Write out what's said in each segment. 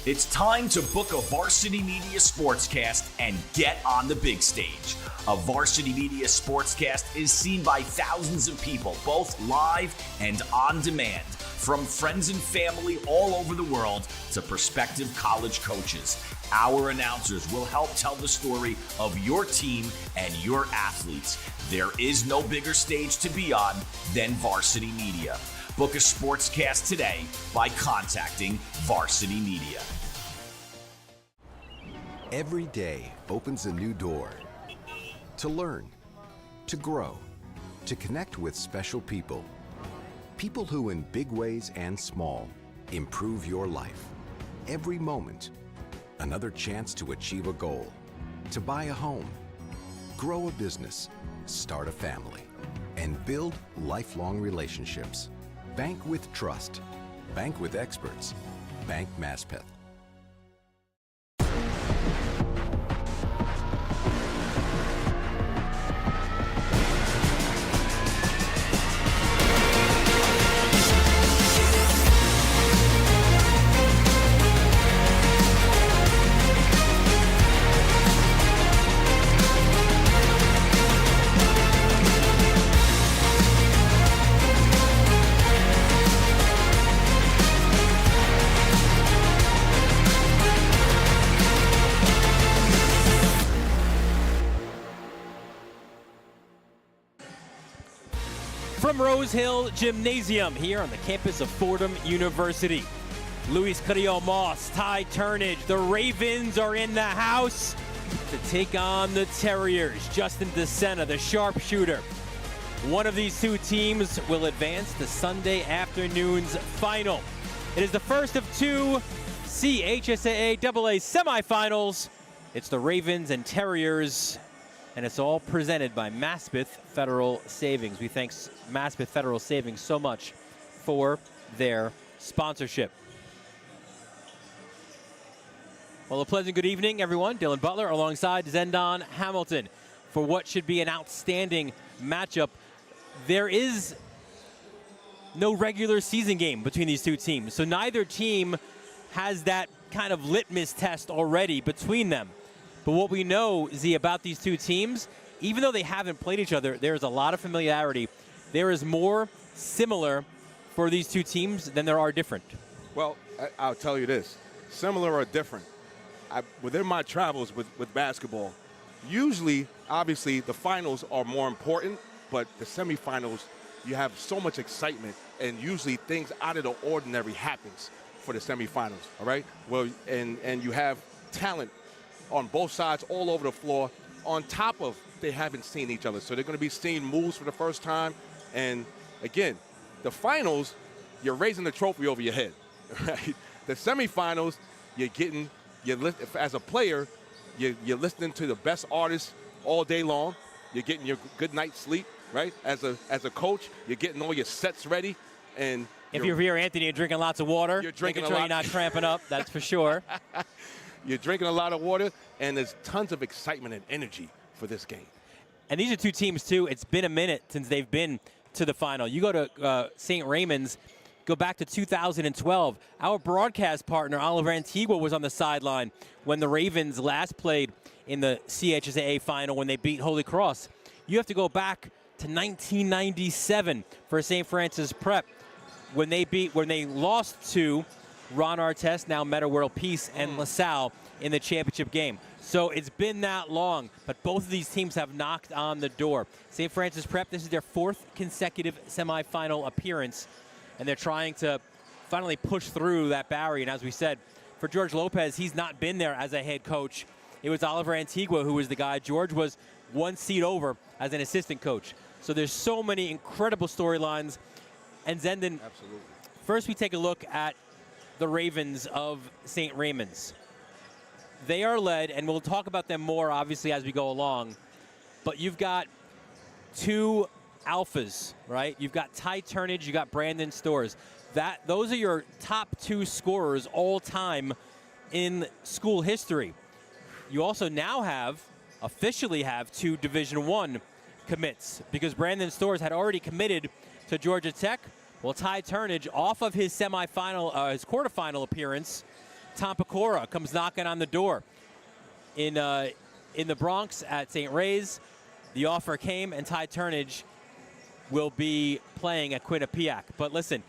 It's time to book a Varsity Media Sportscast and get on the big stage. A Varsity Media Sportscast is seen by thousands of people, both live and on demand, from friends and family all over the world to prospective college coaches. Our announcers will help tell the story of your team and your athletes. There is no bigger stage to be on than Varsity Media. Book a sportscast today by contacting Varsity Media. Every day opens a new door to learn, to grow, to connect with special people. People who in big ways and small improve your life. Every moment, another chance to achieve a goal, to buy a home, grow a business, start a family, and build lifelong relationships. Bank with trust. Bank with experts. Bank Maspeth. From Rose Hill Gymnasium here on the campus of Fordham University. Luis Carrillo-Moss, Ty Turnage, the Ravens are in the house to take on the Terriers. Justin DeSena, the sharpshooter. One of these two teams will advance to Sunday afternoon's final. It is the first of two CHSAA AA semifinals. It's the Ravens and Terriers, and it's all presented by Maspeth Federal Savings. We thank Maspeth Federal Savings so much for their sponsorship. Well, a pleasant good evening, everyone. Dylan Butler alongside Zendon Hamilton for what should be an outstanding matchup. There is no regular season game between these two teams, so neither team has that kind of litmus test already between them. But what we know, Z, about these two teams, even though they haven't played each other, there's a lot of familiarity. There is more similar for these two teams than there are different. Well, I'll tell you this. Similar or different. Within my travels with basketball, usually, obviously, the finals are more important, but the semifinals, you have so much excitement, and usually things out of the ordinary happens for the semifinals, all right? Well, and you have talent on both sides, all over the floor, on top of they haven't seen each other. So they're going to be seeing moves for the first time. And, again, the finals, you're raising the trophy over your head, right? The semifinals, as a player, you're listening to the best artists all day long. You're getting your good night's sleep, right? As a coach, you're getting all your sets ready. And if you're here, Anthony, you're drinking lots of water. You're drinking making sure you're not cramping up, that's for sure. You're drinking a lot of water, and there's tons of excitement and energy for this game. And these are two teams, too. It's been a minute since they've been to the final. You go to St. Raymond's, go back to 2012. Our broadcast partner, Oliver Antigua, was on the sideline when the Ravens last played in the CHSAA final when they beat Holy Cross. You have to go back to 1997 for St. Francis Prep when they lost to Ron Artest, now Meta World Peace, and LaSalle in the championship game. So it's been that long, but both of these teams have knocked on the door. St. Francis Prep, this is their fourth consecutive semifinal appearance, and they're trying to finally push through that barrier. And as we said, for George Lopez, he's not been there as a head coach. It was Oliver Antigua who was the guy. George was one seat over as an assistant coach. So there's so many incredible storylines. And Zendon, absolutely. First we take a look at the Ravens of St. Raymond's. They are led, and we'll talk about them more, obviously, as we go along, but you've got two alphas, right? You've got Ty Turnage, you got Brandon Storrs. Those are your top two scorers all time in school history. You also now officially have two Division I commits, because Brandon Storrs had already committed to Georgia Tech. Well, Ty Turnage, off of his quarterfinal appearance, Tom Pecora comes knocking on the door in the Bronx at St. Ray's. The offer came, and Ty Turnage will be playing at Quinnipiac. But listen,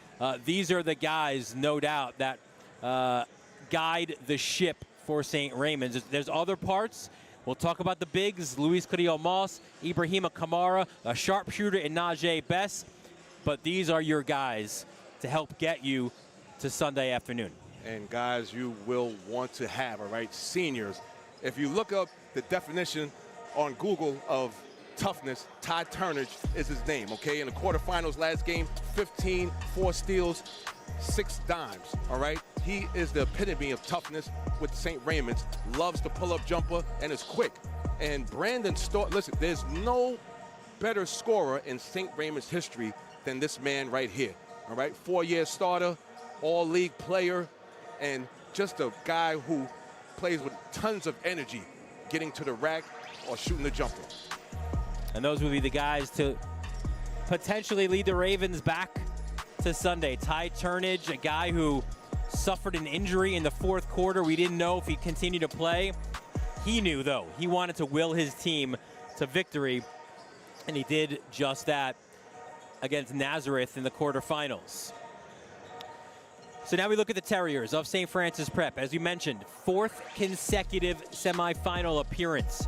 these are the guys, no doubt, that guide the ship for St. Raymond's. There's other parts. We'll talk about the bigs, Luis Carrillo-Moss, Ibrahima Kamara, a sharpshooter in Najee Bess. But these are your guys to help get you to Sunday afternoon. And guys you will want to have, all right, seniors. If you look up the definition on Google of toughness, Ty Turnage is his name, okay? In the quarterfinals last game, 15, 4 steals, 6 dimes, all right? He is the epitome of toughness with St. Raymond's, loves the pull-up jumper, and is quick. And Brandon Storr, listen, there's no better scorer in St. Raymond's history than this man right here, all right? 4-year starter, all-league player, and just a guy who plays with tons of energy, getting to the rack or shooting the jumper. And those will be the guys to potentially lead the Ravens back to Sunday. Ty Turnage, a guy who suffered an injury in the 4th quarter. We didn't know if he'd continue to play. He knew, though. He wanted to will his team to victory, and he did just that against Nazareth in the quarterfinals. So now we look at the Terriers of St. Francis Prep. As you mentioned, 4th consecutive semifinal appearance.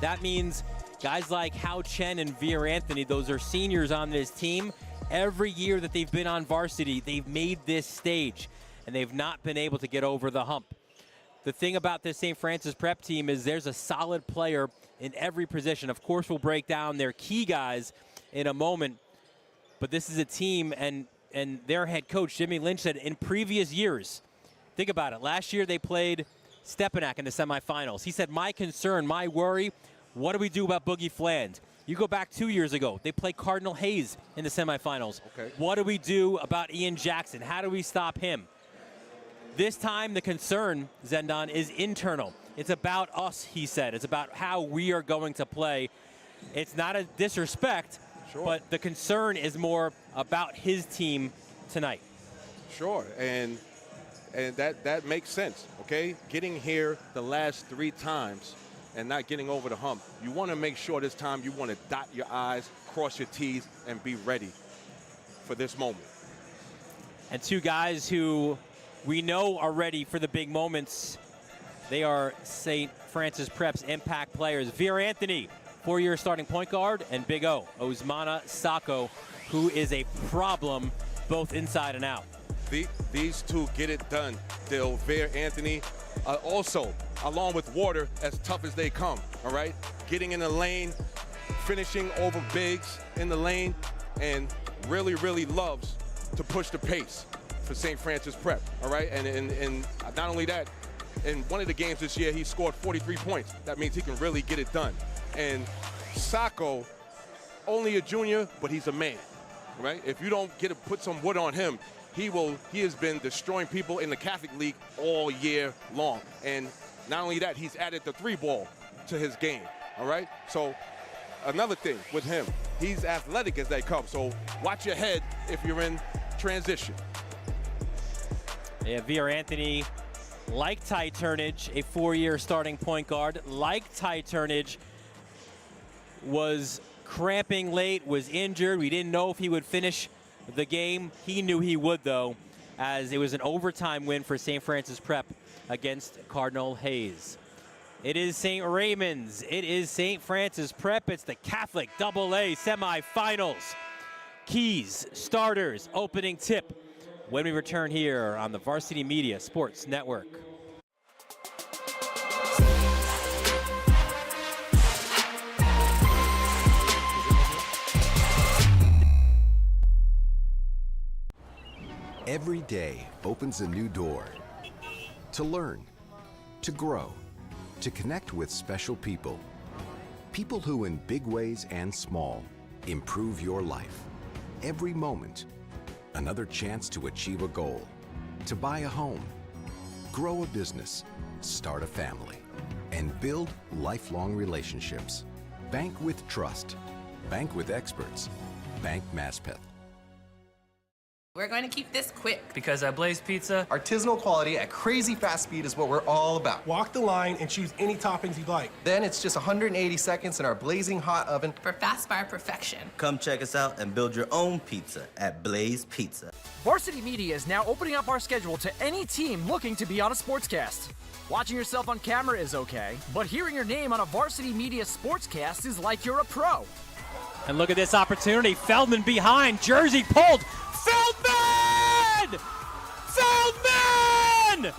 That means guys like Hao Chen and Veer Anthony, those are seniors on this team. Every year that they've been on varsity, they've made this stage, and they've not been able to get over the hump. The thing about this St. Francis Prep team is there's a solid player in every position. Of course, we'll break down their key guys in a moment, but this is a team, and their head coach, Jimmy Lynch, said in previous years, think about it, last year they played Stepanak in the semifinals. He said, my concern, my worry, what do we do about Boogie Fland? You go back 2 years ago, they played Cardinal Hayes in the semifinals. Okay. What do we do about Ian Jackson? How do we stop him? This time the concern, Zendon, is internal. It's about us, he said. It's about how we are going to play. It's not a disrespect, sure, but the concern is more about his team tonight. Sure, and that makes sense, okay? Getting here the last 3 times and not getting over the hump. You want to make sure this time you want to dot your I's, cross your T's, and be ready for this moment. And 2 guys who we know are ready for the big moments. They are St. Francis Prep's impact players. Veer Anthony, 4-year starting point guard, and Big O, Ousmana Sacco, who is a problem both inside and out. These 2 get it done. They'll Veer Anthony, also, along with Water, as tough as they come, all right? Getting in the lane, finishing over bigs in the lane, and really, really loves to push the pace for St. Francis Prep, all right? And not only that, in one of the games this year, he scored 43 points. That means he can really get it done. And Sacco, only a junior, but he's a man, right? If you don't put some wood on him, he has been destroying people in the Catholic League all year long. And not only that, he's added the 3-ball to his game, all right? So another thing with him, he's athletic as they come. So watch your head if you're in transition. Yeah, Veer Anthony, like Ty Turnage, a 4-year starting point guard, like Ty Turnage, was cramping late, was injured. We didn't know if he would finish the game. He knew he would, though, as it was an overtime win for St. Francis Prep against Cardinal Hayes. It is St. Raymond's. It is St. Francis Prep. It's the Catholic AA semifinals. Keys, starters, opening tip when we return here on the Varsity Media Sports Network. Every day opens a new door to learn, to grow, to connect with special people. People who in big ways and small improve your life. Every moment, another chance to achieve a goal, to buy a home, grow a business, start a family, and build lifelong relationships. Bank with trust. Bank with experts. Bank Maspeth. We're going to keep this quick. Because at Blaze Pizza, artisanal quality at crazy fast speed is what we're all about. Walk the line and choose any toppings you'd like. Then it's just 180 seconds in our blazing hot oven For fast fire perfection. Come check us out and build your own pizza at Blaze Pizza. Varsity Media is now opening up our schedule to any team looking to be on a sportscast. Watching yourself on camera is okay, but hearing your name on a Varsity Media sportscast is like you're a pro. And look at this opportunity. Feldman behind. Jersey pulled. Feldman! Feldman! The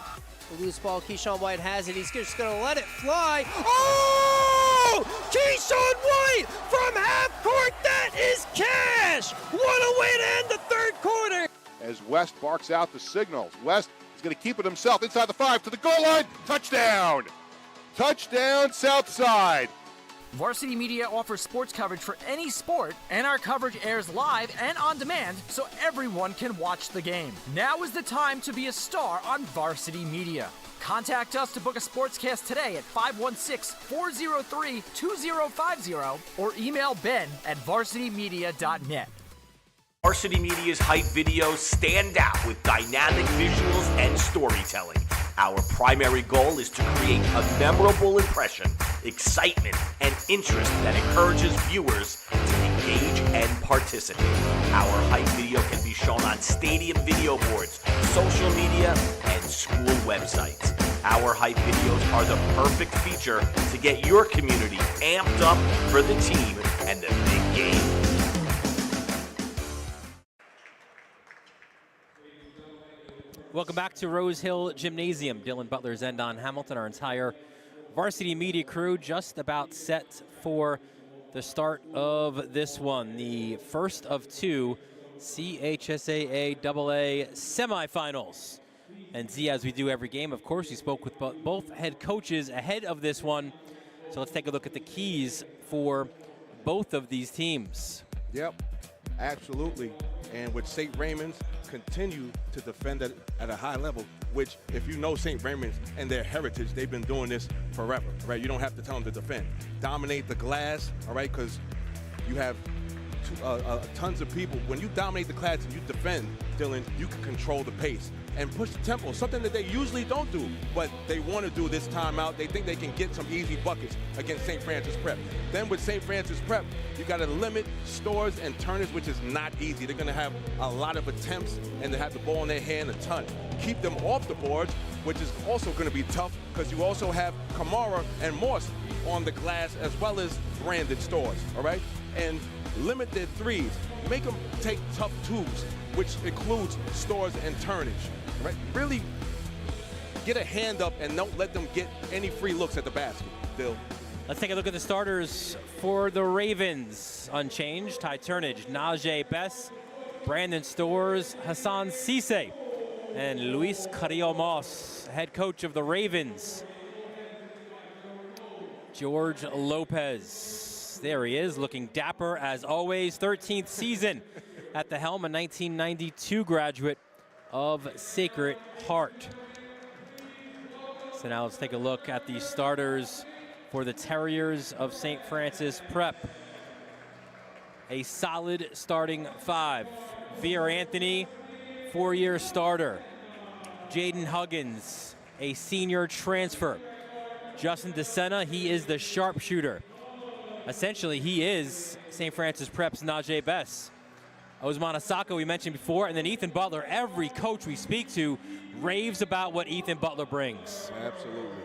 loose ball, Keyshawn White has it. He's just going to let it fly. Oh! Keyshawn White from half court. That is cash. What a way to end the third quarter. As West barks out the signals. West is going to keep it himself inside the 5 to the goal line. Touchdown! Touchdown, Southside. Varsity Media offers sports coverage for any sport, and our coverage airs live and on demand so everyone can watch the game. Now is the time to be a star on Varsity Media. Contact us to book a sportscast today at 516-403-2050 or email ben@varsitymedia.net. Varsity Media's hype videos stand out with dynamic visuals and storytelling. Our primary goal is to create a memorable impression, excitement, and interest that encourages viewers to engage and participate. Our hype video can be shown on stadium video boards, social media, and school websites. Our hype videos are the perfect feature to get your community amped up for the team and the big game. Welcome back to Rose Hill Gymnasium. Dylan Butler, Zendon Hamilton, our entire Varsity Media crew just about set for the start of this one. The first of two CHSAA AA semifinals. And Z, as we do every game, of course, we spoke with both head coaches ahead of this one. So let's take a look at the keys for both of these teams. Yep, absolutely. And with St. Raymond's, continue to defend at a high level, which if you know St. Raymond's and their heritage, they've been doing this forever, right? You don't have to tell them to defend. Dominate the glass, all right, because you have tons of people. When you dominate the glass and you defend, Dylan, you can control the pace and push the tempo, something that they usually don't do, but they want to do this time out. They think they can get some easy buckets against St. Francis Prep. Then with St. Francis Prep, you got to limit Stores and Turners, which is not easy. They're going to have a lot of attempts, and they have the ball in their hand a ton. Keep them off the boards, which is also going to be tough because you also have Kamara and Morse on the glass as well as branded Stores, all right? And limit their threes. Make them take tough twos, which includes Stores and Turnage, right? Really get a hand up and don't let them get any free looks at the basket, Dill. Let's take a look at the starters for the Ravens. Unchanged, Ty Turnage, Najee Bess, Brandon Stores, Hassan Cisse, and Luis Carrillo Moss, head coach of the Ravens. George Lopez, there he is, looking dapper as always. 13th season at the helm, a 1992 graduate of Sacred Heart. So now let's take a look at the starters for the Terriers of St. Francis Prep. A solid starting five. Veer Anthony, four-year starter. Jaden Huggins, a senior transfer. Justin DeSena, he is the sharpshooter. Essentially, he is St. Francis Prep's Najee Bess. Osman Asaka, we mentioned before, and then Ethan Butler. Every coach we speak to raves about what Ethan Butler brings. Absolutely.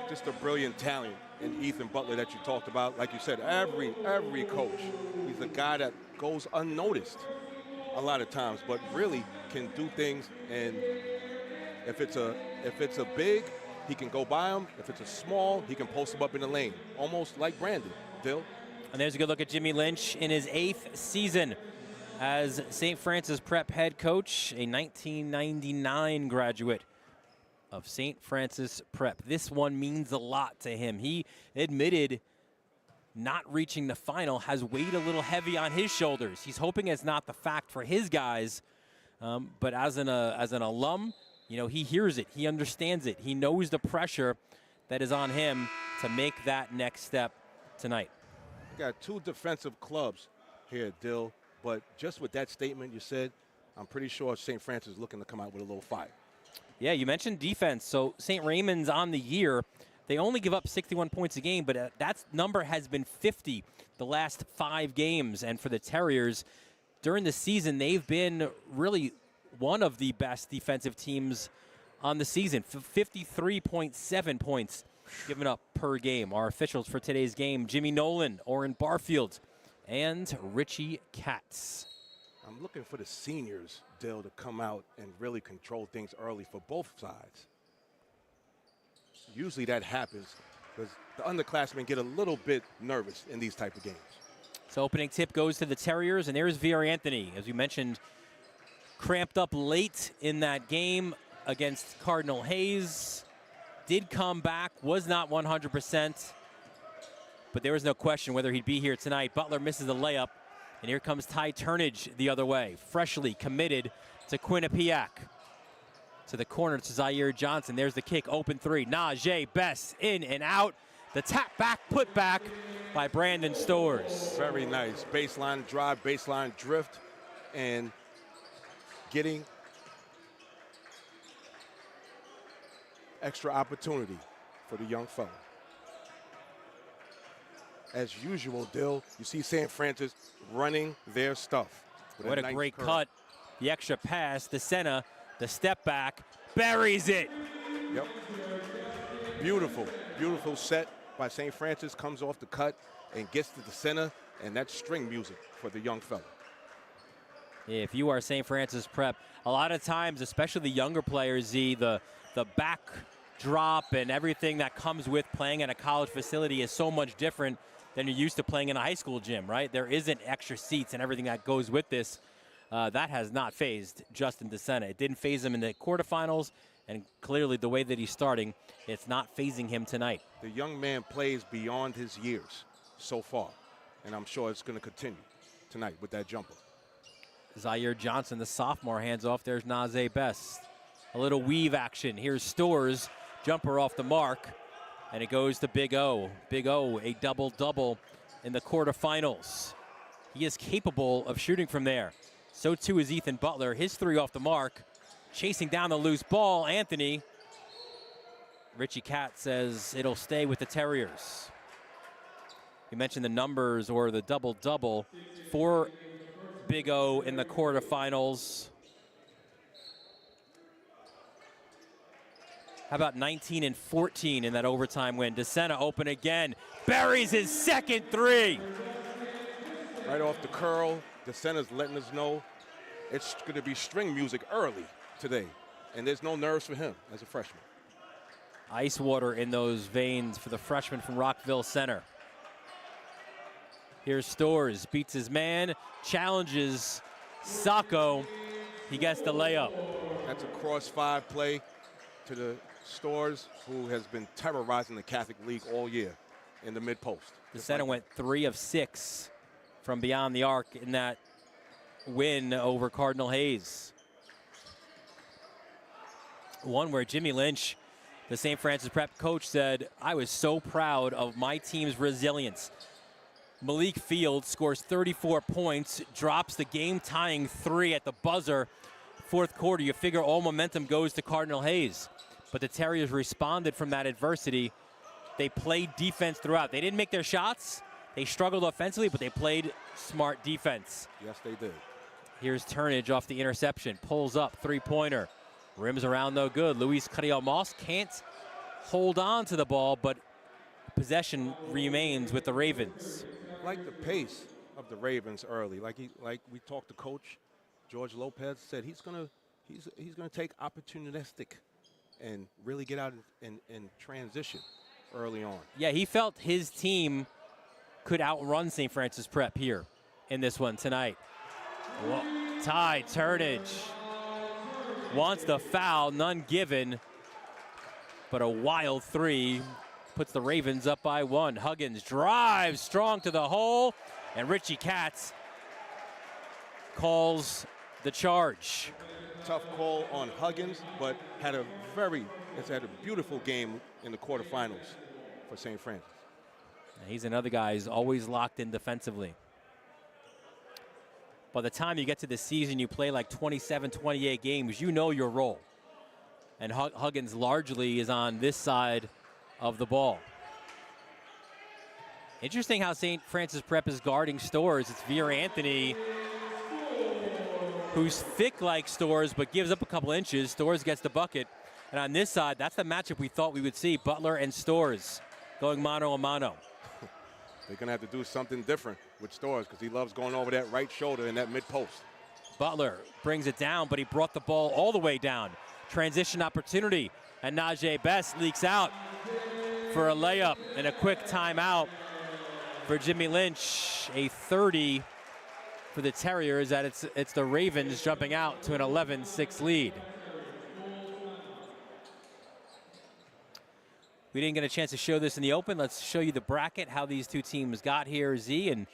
Just a brilliant talent in Ethan Butler that you talked about. Like you said, every coach, he's a guy that goes unnoticed a lot of times, but really can do things. And if it's a big, he can go by him. If it's a small, he can post him up in the lane, almost like Brandon. Dill. And there's a good look at Jimmy Lynch in his 8th season as St. Francis Prep head coach, a 1999 graduate of St. Francis Prep. This one means a lot to him. He admitted not reaching the final has weighed a little heavy on his shoulders. He's hoping it's not the fact for his guys, but as an alum, you know, he hears it, he understands it, he knows the pressure that is on him to make that next step tonight. We got two defensive clubs here, Dill. But just with that statement you said, I'm pretty sure St. Francis is looking to come out with a little fire. Yeah, you mentioned defense. So St. Raymond's on the year. They only give up 61 points a game, but that number has been 50 the last 5 games. And for the Terriers, during the season, they've been really one of the best defensive teams on the season. 53.7 points given up per game. Our officials for today's game, Jimmy Nolan, Orrin Barfield, and Richie Katz. I'm looking for the seniors, Dill, to come out and really control things early for both sides. Usually that happens because the underclassmen get a little bit nervous in these type of games. So opening tip goes to the Terriers, and there's VR Anthony. As we mentioned, cramped up late in that game against Cardinal Hayes. Did come back, was not 100%, but there was no question whether he'd be here tonight. Butler misses the layup, and here comes Ty Turnage the other way, freshly committed to Quinnipiac. To the corner to Zaire Johnson. There's the kick, open 3. Najee Best in and out. The tap back, put back by Brandon Stores. Very nice. Baseline drive, baseline drift, and getting extra opportunity for the young fella. As usual, Dill, you see St. Francis running their stuff. What a great cut. The extra pass, the center, the step back, buries it. Yep. Beautiful, beautiful set by St. Francis. Comes off the cut and gets to the center, and that's string music for the young fella. If you are St. Francis Prep, a lot of times, especially the younger players, the back drop and everything that comes with playing in a college facility is so much different than you're used to playing in a high school gym, right? There isn't extra seats and everything that goes with this. That has not phased Justin DeSena. It didn't phase him in the quarterfinals, and clearly the way that he's starting, it's not phasing him tonight. The young man plays beyond his years so far, and I'm sure it's going to continue tonight with that jumper. Zaire Johnson, the sophomore, hands off. There's Najee Best. A little weave action. Here's Stores, jumper off the mark, and it goes to Big O. Big O, a double-double in the quarterfinals. He is capable of shooting from there. So too is Ethan Butler. His 3 off the mark. Chasing down the loose ball, Anthony. Richie Katz says it'll stay with the Terriers. You mentioned the numbers or the double-double for Big O in the quarterfinals. How about 19 and 14 in that overtime win? DeSena open again. Buries his second 3. Right off the curl, DeSena's letting us know it's going to be string music early today, and there's no nerves for him as a freshman. Ice water in those veins for the freshman from Rockville Center. Here's Stores, beats his man, challenges Sacco. He gets the layup. That's a cross-5 play to the Stores, who has been terrorizing the Catholic League all year in the mid-post. The center went 3 of 6 from beyond the arc in that win over Cardinal Hayes. One where Jimmy Lynch, the St. Francis Prep coach, said, I was so proud of my team's resilience. Malik Field scores 34 points, drops the game-tying 3 at the buzzer. Fourth quarter, you figure all momentum goes to Cardinal Hayes. But the Terriers responded from that adversity. They played defense throughout. They didn't make their shots. They struggled offensively, but they played smart defense. Yes, they did. Here's Turnage off the interception. Pulls up, 3-pointer. Rims around no good. Luis Carrillo-Moss can't hold on to the ball, but possession remains with the Ravens. Like the pace of the Ravens early. Like we talked to Coach George Lopez, said he's gonna take opportunistic and really get out and transition early on. Yeah, he felt his team could outrun St. Francis Prep here in this one tonight. Ty Turnage wants the foul, none given, but a wild 3 puts the Ravens up by 1. Huggins drives strong to the hole, and Richie Katz calls the charge. Tough call on Huggins, but had a beautiful game in the quarterfinals for St. Francis. He's another guy who's always locked in defensively. by the time you get to the season, you play like 27, 28 games, you know your role. And Huggins largely is on this side of the ball. Interesting how St. Francis Prep is guarding Storrs. It's Veer Anthony, who's thick like Storrs, but gives up a couple inches. Storrs gets the bucket. And on this side, that's the matchup we thought we would see. Butler and Storrs going mano a mano. They're going to have to do something different with Storrs because he loves going over that right shoulder in that mid-post. Butler brings it down, but he brought the ball all the way down. Transition opportunity, and Najee Best leaks out for a layup and a quick timeout for Jimmy Lynch. A 30 for the Terriers. That it's the Ravens jumping out to an 11-6 lead. We didn't get a chance to show this in the open. Let's show you the bracket, how these two teams got here, Z. And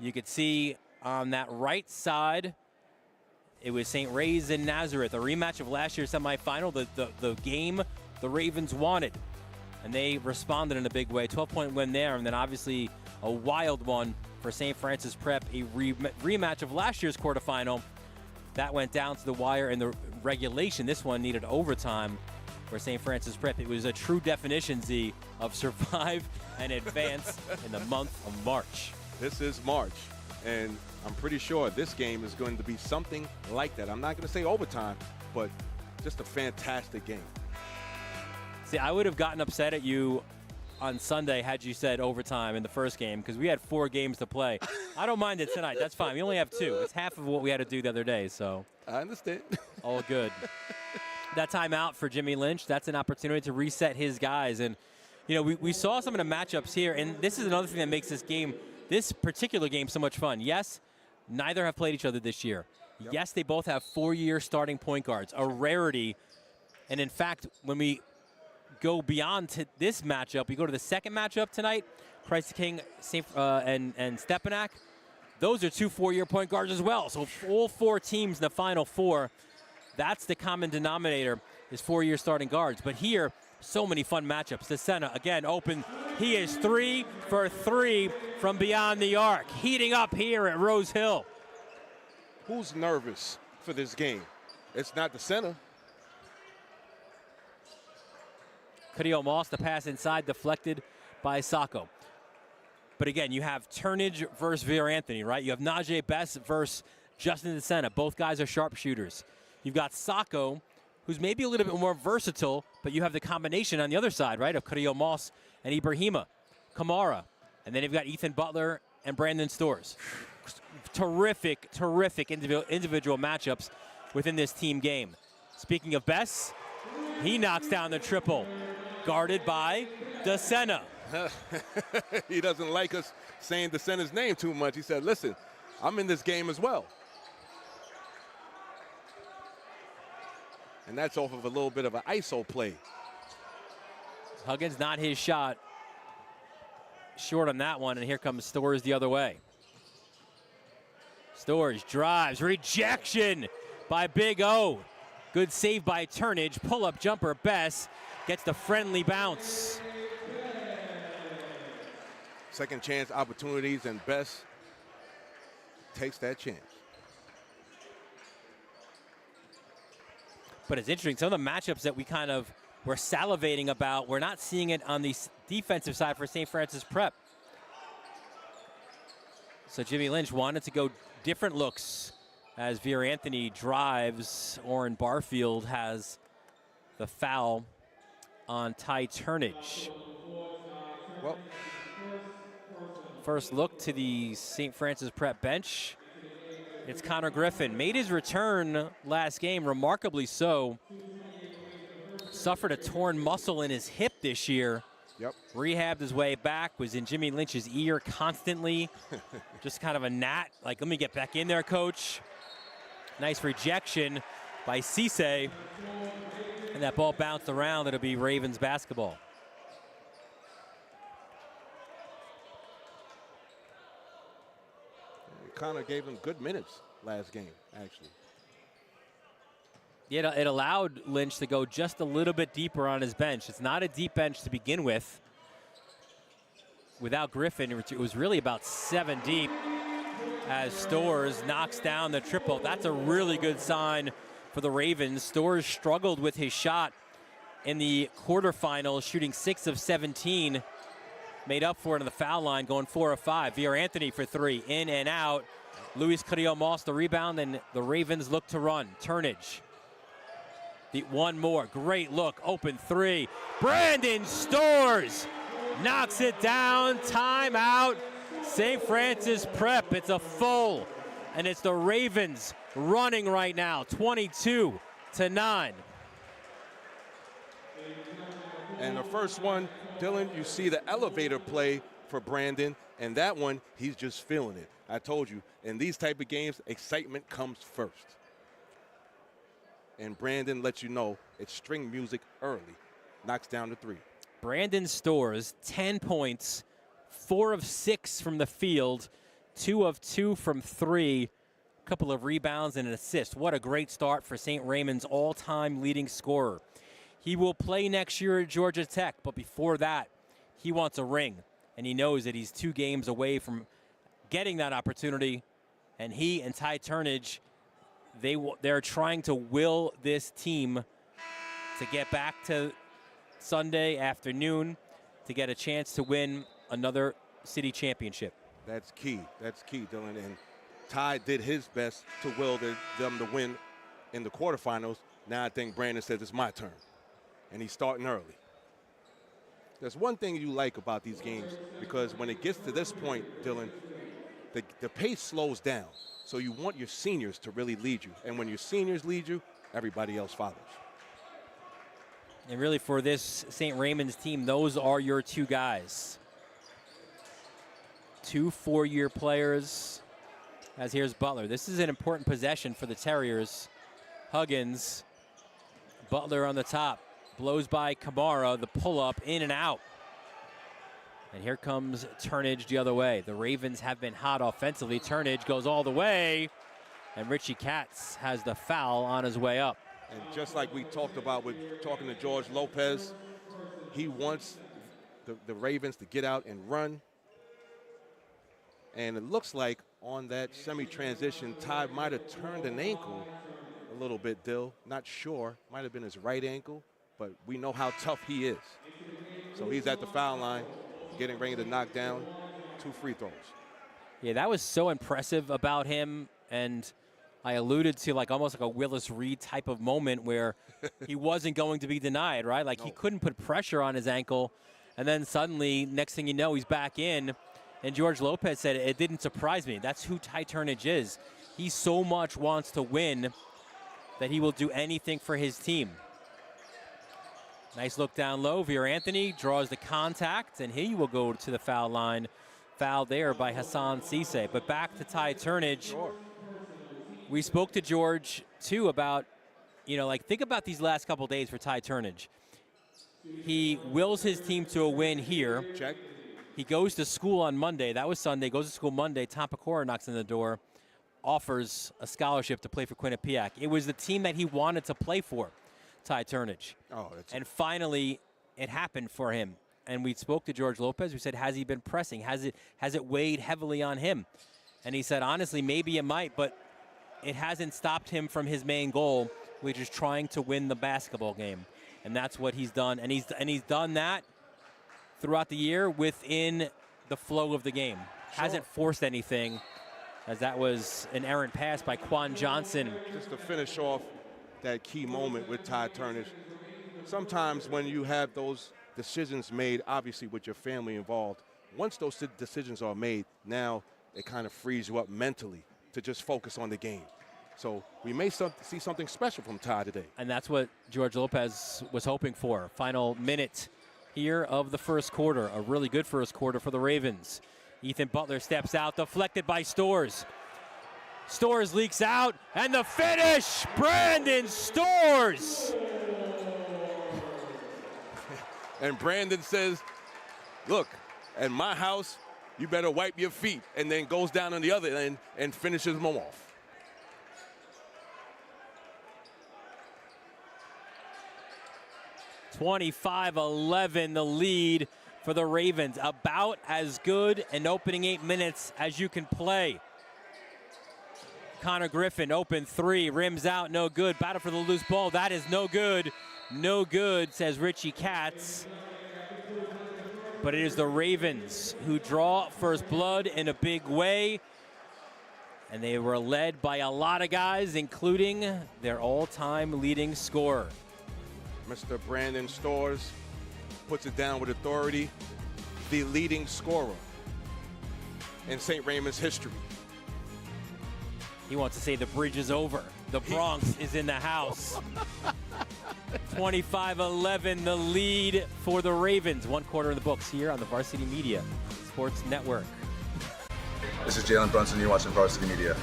you could see on that right side, it was St. Ray's and Nazareth, a rematch of last year's semifinal, the game the Ravens wanted. And they responded in a big way. 12-point win there, and then obviously a wild one for St. Francis Prep, a rematch of last year's quarterfinal. That went down to the wire in the regulation. This one needed overtime for St. Francis Prep. It was a true definition, Z, of survive and advance in the month of March. This is March, and I'm pretty sure this game is going to be something like that. I'm not going to say overtime, but just a fantastic game. See, I would have gotten upset at you on Sunday had you said overtime in the first game because we had 4 games to play. I don't mind it tonight. That's fine. We only have 2. It's half of what we had to do the other day, so. I understand. All good. That timeout for Jimmy Lynch, that's an opportunity to reset his guys. And, you know, we saw some of the matchups here, and this is another thing that makes this particular game so much fun. Yes, neither have played each other this year. Yep. Yes, they both have 4-year starting point guards, a rarity. And, in fact, when we go beyond to this matchup, we go to the second matchup tonight, Christ the King and Stepanak. Those are 2 4-year point guards as well. So all 4 teams in the Final Four, that's the common denominator, is 4-year starting guards. But here, so many fun matchups. DeSena, again, open. He is 3 for 3 from beyond the arc. Heating up here at Rose Hill. Who's nervous for this game? It's not DeSena. Cadio Moss, the pass inside, deflected by Sacco. But again, you have Turnage versus Veer Anthony, right? You have Najee Best versus Justin DeSena. Both guys are sharpshooters. You've got Sacco, who's maybe a little bit more versatile, but you have the combination on the other side, right, of Cadio Moss and Ibrahima Kamara. And then you've got Ethan Butler and Brandon Storrs. Terrific, terrific individual matchups within this team game. Speaking of Best, he knocks down the triple, guarded by DeSena. He doesn't like us saying DeSena's name too much. He said, listen, I'm in this game as well. And that's off of a little bit of an ISO play. Huggins, not his shot. Short on that one, and here comes Storrs the other way. Storrs drives, rejection by Big O. Good save by Turnage, pull-up jumper, Best gets the friendly bounce. Second chance opportunities, and Best takes that chance. But it's interesting, some of the matchups that we kind of were salivating about, we're not seeing it on the defensive side for St. Francis Prep. So Jimmy Lynch wanted to go different looks as Veer Anthony drives. Orrin Barfield has the foul on Ty Turnage. Well, first look to the St. Francis Prep bench. It's Connor Griffin. Made his return last game, remarkably so. Suffered a torn muscle in his hip this year. Yep. Rehabbed his way back, was in Jimmy Lynch's ear constantly. Just kind of a gnat, like, let me get back in there, coach. Nice rejection by Cisse. And that ball bounced around. It'll be Ravens basketball. Connor gave him good minutes last game, actually. Yeah, it allowed Lynch to go just a little bit deeper on his bench. It's not a deep bench to begin with. Without Griffin, it was really about 7 deep. as Stores knocks down the triple. That's a really good sign for the Ravens. Stores struggled with his shot in the quarterfinals, shooting 6 of 17. Made up for it on the foul line, going 4 of 5. Anthony for 3, in and out. Luis Carrillo-Moss the rebound, and the Ravens look to run. Turnage. One more, great look, open 3. Brandon Stores knocks it down, timeout. St. Francis Prep, it's a full, and it's the Ravens running right now, 22-9. And the first one, Dylan, you see the elevator play for Brandon, and that one, he's just feeling it. I told you, in these type of games, excitement comes first. And Brandon lets you know it's string music early. Knocks down the 3. Brandon Stores, 10 points, 4 of 6 from the field, 2 of 2 from 3, a couple of rebounds and an assist. What a great start for St. Raymond's all-time leading scorer. He will play next year at Georgia Tech, but before that, he wants a ring, and he knows that he's 2 games away from getting that opportunity, and he and Ty Turnage, they're trying to will this team to get back to Sunday afternoon to get a chance to win another city championship. That's key. That's key, Dylan. And Ty did his best to will them to win in the quarterfinals. Now I think Brandon says it's my turn, and he's starting early. There's one thing you like about these games, because when it gets to this point, Dylan, the pace slows down. So you want your seniors to really lead you. And when your seniors lead you, everybody else follows. And really for this St. Raymond's team, those are your 2 guys. 2 4-year players, as here's Butler. This is an important possession for the Terriers. Huggins, Butler on the top, blows by Kamara, the pull-up, in and out. And here comes Turnage the other way. The Ravens have been hot offensively. Turnage goes all the way, and Richie Katz has the foul on his way up. And just like we talked about with talking to George Lopez, he wants the Ravens to get out and run. And it looks like on that semi-transition, Ty might have turned an ankle a little bit, Dill. Not sure. Might have been his right ankle, but we know how tough he is. So he's at the foul line, getting ready to knock down 2 free throws. Yeah, that was so impressive about him, and I alluded to almost like a Willis Reed type of moment where he wasn't going to be denied, right? He couldn't put pressure on his ankle, and then suddenly, next thing you know, he's back in, and George Lopez said it didn't surprise me. That's who Ty Turnage is. He so much wants to win that he will do anything for his team. Nice look down low. Anthony draws the contact, and he will go to the foul line. Foul there by Hassan Cisse. But back to Ty Turnage. Sure. We spoke to George, too, about, think about these last couple days for Ty Turnage. He wills his team to a win here. Check. He goes to school on Monday. That was Sunday. Goes to school Monday. Tom Pecora knocks on the door, offers a scholarship to play for Quinnipiac. It was the team that he wanted to play for, Ty Turnage. And finally, it happened for him. And we spoke to George Lopez. We said, has he been pressing? Has it weighed heavily on him? And he said, honestly, maybe it might, but it hasn't stopped him from his main goal, which is trying to win the basketball game. And that's what he's done. And he's done that throughout the year within the flow of the game. Sure. Hasn't forced anything, as that was an errant pass by Quan Johnson. Just to finish off that key moment with Ty Turnage, sometimes when you have those decisions made, obviously with your family involved, once those decisions are made, now it kind of frees you up mentally to just focus on the game. So we may see something special from Ty today. And that's what George Lopez was hoping for. Final minute here of the first quarter. A really good first quarter for the Ravens. Ethan Butler steps out, deflected by Stores. Stores leaks out, and the finish, Brandon Stores. And Brandon says, look, at my house, you better wipe your feet, and then goes down on the other end and finishes them off. (25-11) the lead for the Ravens. About as good an opening 8 minutes as you can play. Connor Griffin, open three, rims out, no good. Battle for the loose ball, that is no good. No good, says Richie Katz. But it is the Ravens who draw first blood in a big way. And they were led by a lot of guys, including their all-time leading scorer. Mr. Brandon Stores puts it down with authority. The leading scorer in St. Raymond's history. He wants to say the bridge is over. The Bronx is in the house. 25-11, the lead for the Ravens. 1 quarter in the books here on the Varsity Media Sports Network. This is Jalen Brunson. You're watching Varsity Media.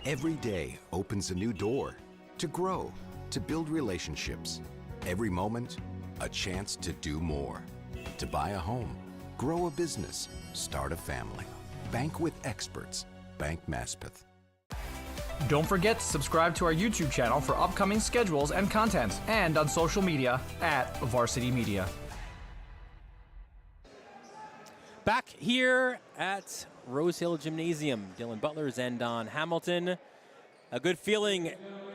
Every day opens a new door to grow, to build relationships. Every moment, a chance to do more. To buy a home, grow a business, start a family. Bank with experts. Bank Maspeth. Don't forget to subscribe to our YouTube channel for upcoming schedules and content, and on social media at Varsity Media. Back here at Rose Hill Gymnasium, Dylan Butler, Zendon Hamilton. A good feeling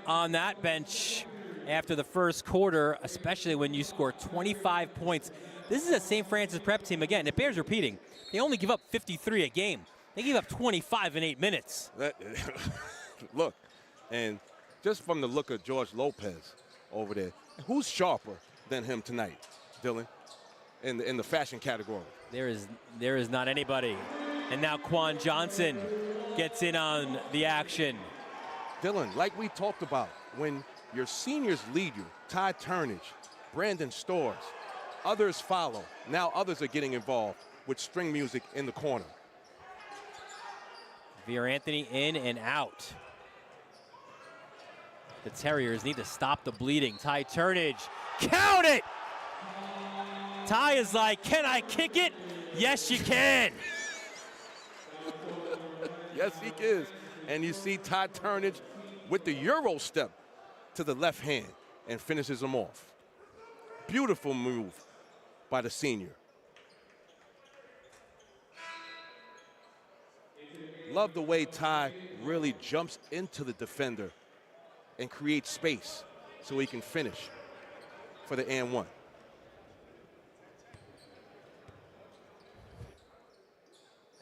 on that bench after the first quarter, especially when you score 25 points. This is a St. Francis Prep team. Again, it bears repeating. They only give up 53 a game. They give up 25 in 8 minutes. Look, and just from the look of George Lopez over there, who's sharper than him tonight, Dylan, in the fashion category? There is not anybody. And now Quan Johnson gets in on the action. Dylan, like we talked about, when your seniors lead you, Ty Turnage, Brandon Stores, others follow. Now others are getting involved with string music in the corner. Veer Anthony in and out. The Terriers need to stop the bleeding. Ty Turnage, count it! Ty is like, can I kick it? Yes, you can. Yes, he is. And you see Ty Turnage with the Euro step to the left hand and finishes him off. Beautiful move by the senior. Love the way Ty really jumps into the defender and creates space so he can finish for the and one.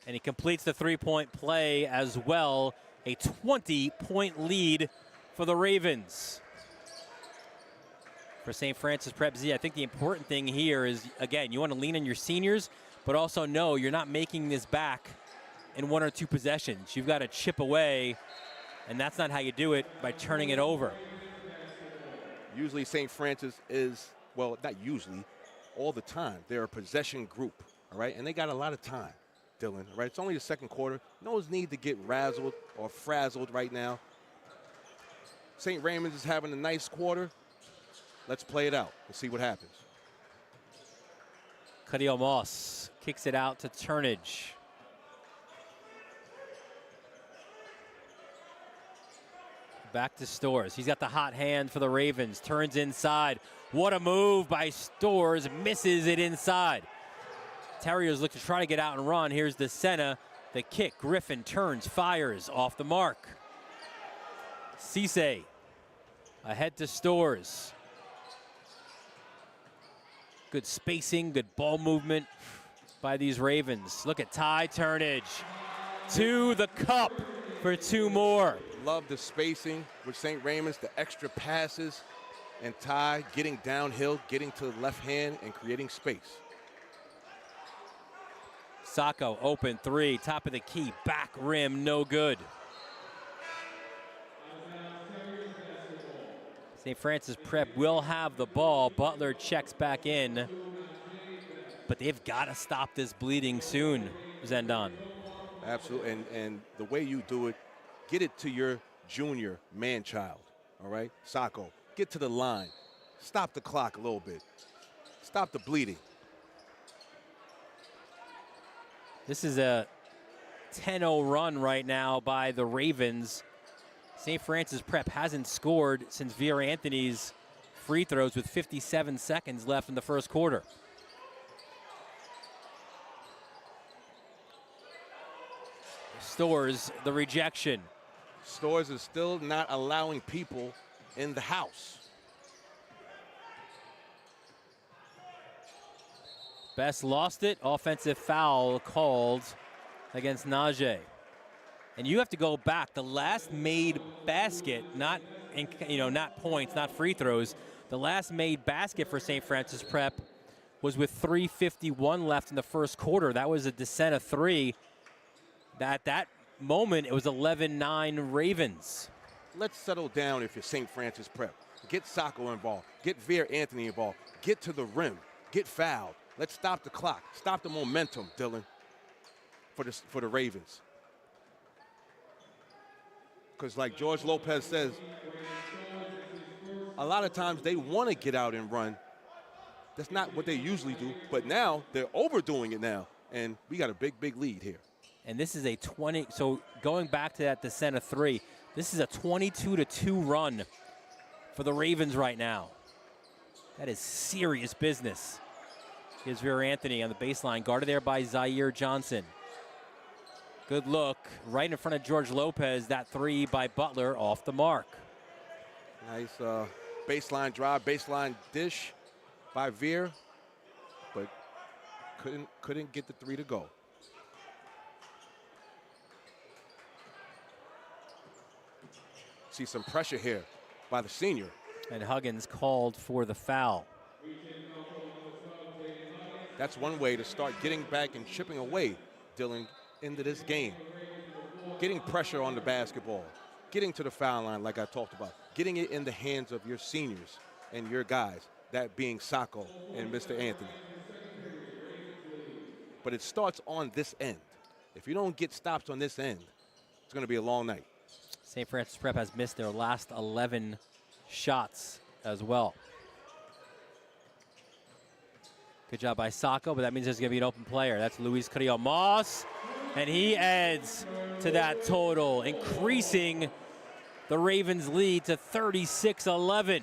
And he completes the three-point play as well. A 20-point lead for the Ravens. For St. Francis Prep Z, I think the important thing here is, again, you want to lean on your seniors, but also know you're not making this back in 1 or 2 possessions. You've got to chip away, and that's not how you do it, by turning it over. Usually St. Francis is, well, not usually, all the time, they're a possession group, all right? And they got a lot of time, Dylan, all right? It's only the second quarter. No need to get razzled or frazzled right now. St. Raymond's is having a nice quarter. Let's play it out and see what happens. Cadiel Moss kicks it out to Turnage. Back to Stores. He's got the hot hand for the Ravens. Turns inside. What a move by Stores. Misses it inside. Terriers look to try to get out and run. Here's the Senna. The kick. Griffin turns, fires off the mark. CHSAA ahead to Stores. Good spacing, good ball movement by these Ravens. Look at Ty Turnage to the cup for 2 more. Love the spacing with St. Raymond's, the extra passes, and Ty getting downhill, getting to the left hand, and creating space. Sacco, open 3, top of the key, back rim, no good. St. Francis Prep will have the ball. Butler checks back in, but they've got to stop this bleeding soon, Zendon. Absolutely, and the way you do it, get it to your junior man-child, all right? Sacco, get to the line. Stop the clock a little bit. Stop the bleeding. This is a 10-0 run right now by the Ravens. St. Francis Prep hasn't scored since Veer Anthony's free throws with 57 seconds left in the first quarter. Stores the rejection. Stores is still not allowing people in the house. Best lost it. Offensive foul called against Najee. And you have to go back. The last made basket, not points, not free throws. The last made basket for St. Francis Prep was with 3:51 left in the first quarter. That was a descent of 3. At that moment, it was 11-9 Ravens. Let's settle down if you're St. Francis Prep. Get Sacco involved. Get Veer Anthony involved. Get to the rim. Get fouled. Let's stop the clock. Stop the momentum, Dylan, for the Ravens. Because like George Lopez says, a lot of times they want to get out and run. That's not what they usually do. But now they're overdoing it now. And we got a big, big lead here. And this is a 20. So going back to that descent of 3, this is a 22-2 run for the Ravens right now. That is serious business. Here's Veer Anthony on the baseline, guarded there by Zaire Johnson. Good look, right in front of George Lopez. That 3 by Butler off the mark. Nice baseline drive, baseline dish by Veer, but couldn't get the 3 to go. See some pressure here by the senior. And Huggins called for the foul. That's one way to start getting back and chipping away, Dylan, into this game. Getting pressure on the basketball, getting to the foul line like I talked about, getting it in the hands of your seniors and your guys, that being Sacco and Mr. Anthony. But it starts on this end. If you don't get stops on this end, it's going to be a long night. St. Francis Prep has missed their last 11 shots as well. Good job by Sacco, but that means there's going to be an open player. That's Luis Carrillo-Moss, and he adds to that total, increasing the Ravens' lead to 36-11.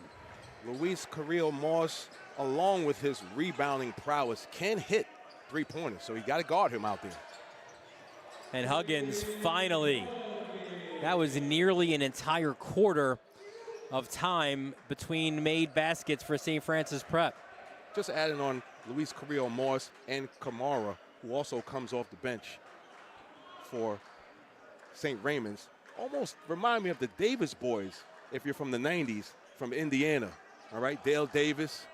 Luis Carrillo-Moss, along with his rebounding prowess, can hit three-pointers, so you got to guard him out there. And Huggins finally, that was nearly an entire quarter of time between made baskets for St. Francis Prep. Just adding on Luis Carrillo-Moss and Kamara, who also comes off the bench for St. Raymond's, almost remind me of the Davis boys, if you're from the 90s, from Indiana. All right, Dale Davis.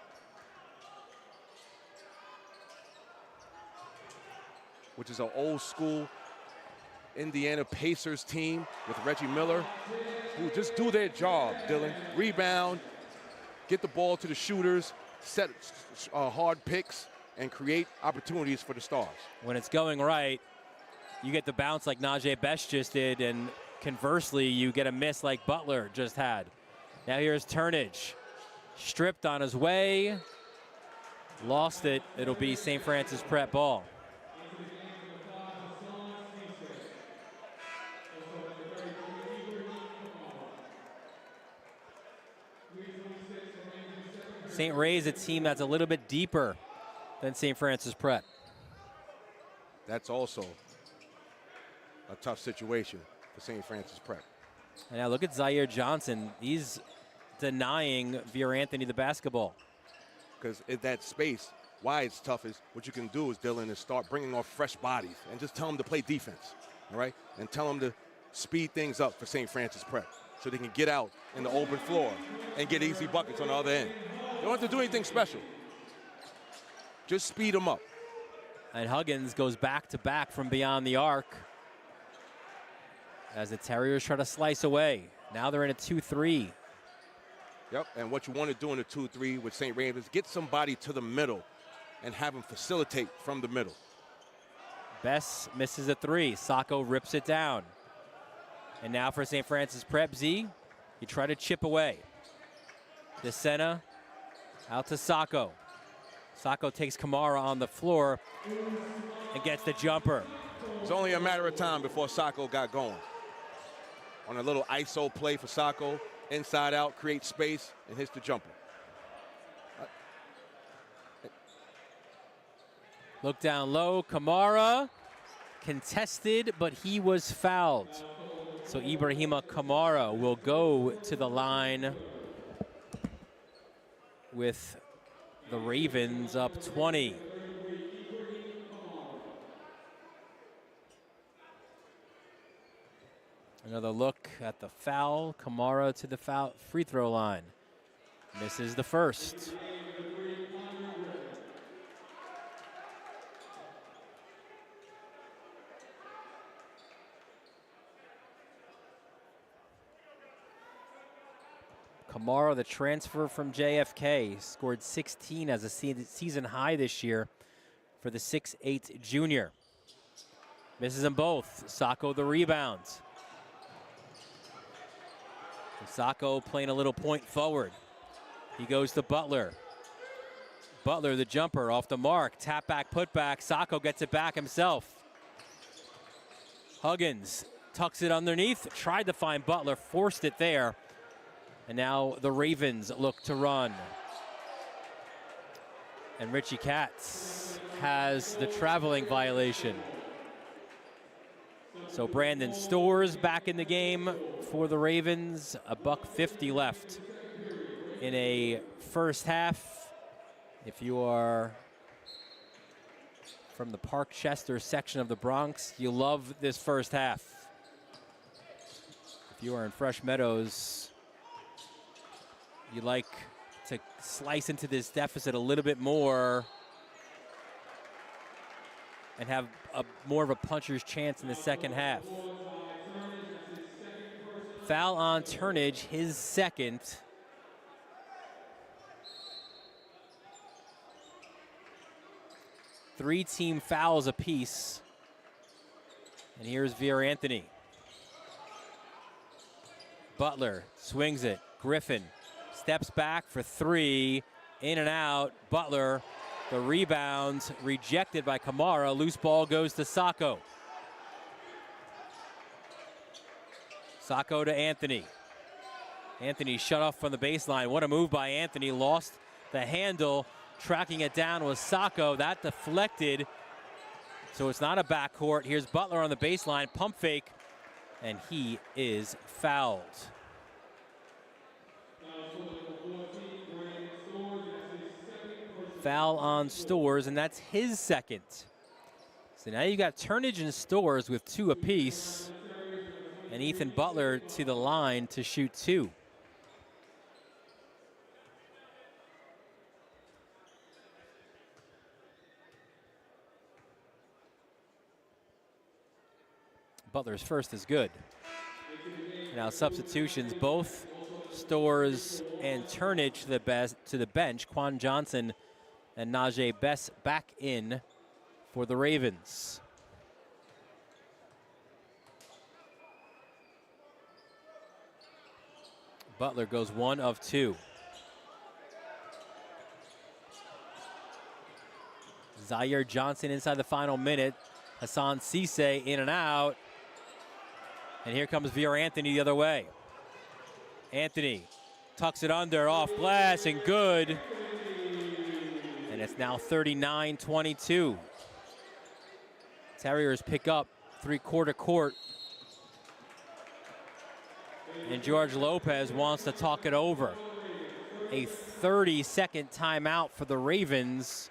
Which is an old school Indiana Pacers team with Reggie Miller, who just do their job, Dylan. Rebound, get the ball to the shooters, set hard picks, and create opportunities for the Stars. When it's going right, you get the bounce like Najee Best just did, and conversely, you get a miss like Butler just had. Now here's Turnage. Stripped on his way. Lost it. It'll be St. Francis Prep ball. St. Ray's a team that's a little bit deeper than St. Francis Prep. That's also a tough situation for St. Francis Prep. And now look at Zaire Johnson. He's denying Veer Anthony the basketball. Because in that space, why it's tough is what you can do is, Dylan, is start bringing off fresh bodies and just tell them to play defense, all right? And tell them to speed things up for St. Francis Prep so they can get out in the open floor and get easy buckets on the other end. You don't have to do anything special. Just speed them up. And Huggins goes back-to-back from beyond the arc as the Terriers try to slice away. Now they're in a 2-3. Yep, and what you want to do in a 2-3 with St. Raymond is get somebody to the middle and have them facilitate from the middle. Bess misses a 3. Sacco rips it down. And now for St. Francis Prep, Z, you try to chip away. DeSena out to Sacco. Sacco takes Kamara on the floor and gets the jumper. It's only a matter of time before Sacco got going. On a little ISO play for Sacco, inside out, creates space, and hits the jumper. Look down low, Kamara contested, but he was fouled. So Ibrahima Kamara will go to the line with the Ravens up 20. Another look at the foul. Kamara to the foul free throw line. Misses the first. Kamara, the transfer from JFK, scored 16 as a season high this year for the 6'8 junior. Misses them both. Sacco the rebounds. Sacco playing a little point forward. He goes to Butler. Butler, the jumper, off the mark. Tap back, put back. Sacco gets it back himself. Huggins tucks it underneath. Tried to find Butler, forced it there. And now the Ravens look to run. And Richie Katz has the traveling violation. So Brandon Storrs back in the game for the Ravens. $1:50 left in a first half. If you are from the Park Chester section of the Bronx, you love this first half. If you are in Fresh Meadows, you like to slice into this deficit a little bit more and have more of a puncher's chance in the second half. Foul on Turnage, his second. Three team fouls apiece. And here's Vier Anthony. Butler swings it. Griffin steps back for three. In and out. Butler, the rebound rejected by Kamara. Loose ball goes to Sacco. Sacco to Anthony. Anthony shut off from the baseline. What a move by Anthony. Lost the handle. Tracking it down was Sacco. That deflected. So it's not a backcourt. Here's Butler on the baseline. Pump fake. And he is fouled. Foul on Storrs, and that's his second. So now you got Turnage and Storrs with two apiece. And Ethan Butler to the line to shoot two. Butler's first is good. Now substitutions, both Storrs and Turnage to the bench. Quan Johnson and Najee Bess back in for the Ravens. Butler goes 1 of 2. Zaire Johnson inside the final minute. Hassan Cisse in and out. And here comes Vier Anthony the other way. Anthony tucks it under, off glass, and good. And it's now 39-22. Terriers pick up three-quarter court. And George Lopez wants to talk it over. A 30-second timeout for the Ravens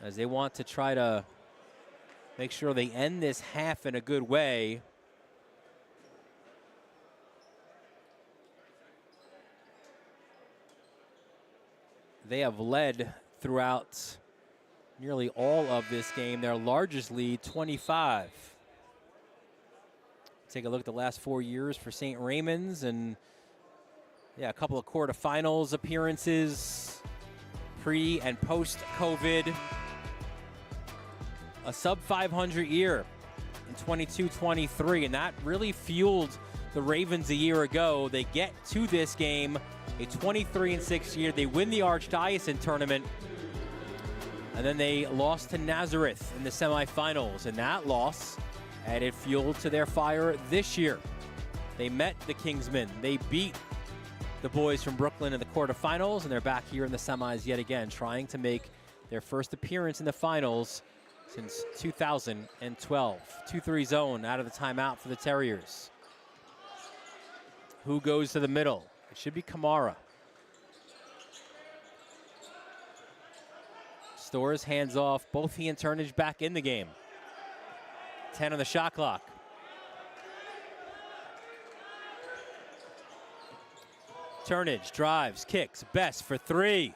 as they want to try to make sure they end this half in a good way. They have led throughout nearly all of this game. Their largest lead, 25. Take a look at the last 4 years for St. Raymond's, and yeah, a couple of quarterfinals appearances, pre and post COVID. A sub 500 year in 22-23, and that really fueled the Ravens a year ago. They get to this game, a 23-6 year. They win the Archdiocese tournament, and then they lost to Nazareth in the semifinals, and that loss added fuel to their fire this year. They met the Kingsmen. They beat the boys from Brooklyn in the quarterfinals, and they're back here in the semis yet again, trying to make their first appearance in the finals since 2012. 2-3 zone out of the timeout for the Terriers. Who goes to the middle? It should be Kamara. Storrs hands off. Both he and Turnage back in the game. 10 on the shot clock. Turnage drives, kicks, Best for three.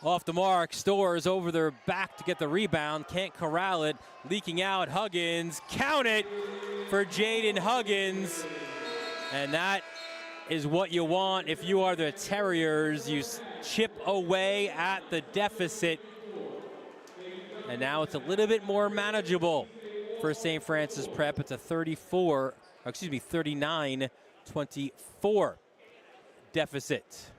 Off the mark, Storrs over their back to get the rebound, can't corral it, leaking out, Huggins, count it for Jaden Huggins. And that is what you want if you are the Terriers. You chip away at the deficit. And now it's a little bit more manageable for St. Francis Prep. It's a 39-24 deficit.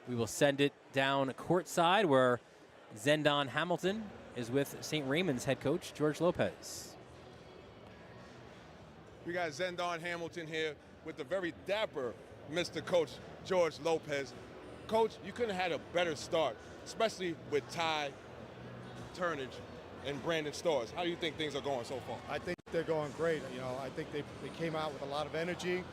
We will send it down courtside where Zendon Hamilton is with St. Raymond's head coach, George Lopez. We got Zendon Hamilton here with the very dapper Mr. Coach George Lopez. Coach, you couldn't have had a better start, especially with Ty, Turnage, and Brandon Storrs. How do you think things are going so far? I think they're going great. You know, I think they came out with a lot of energy.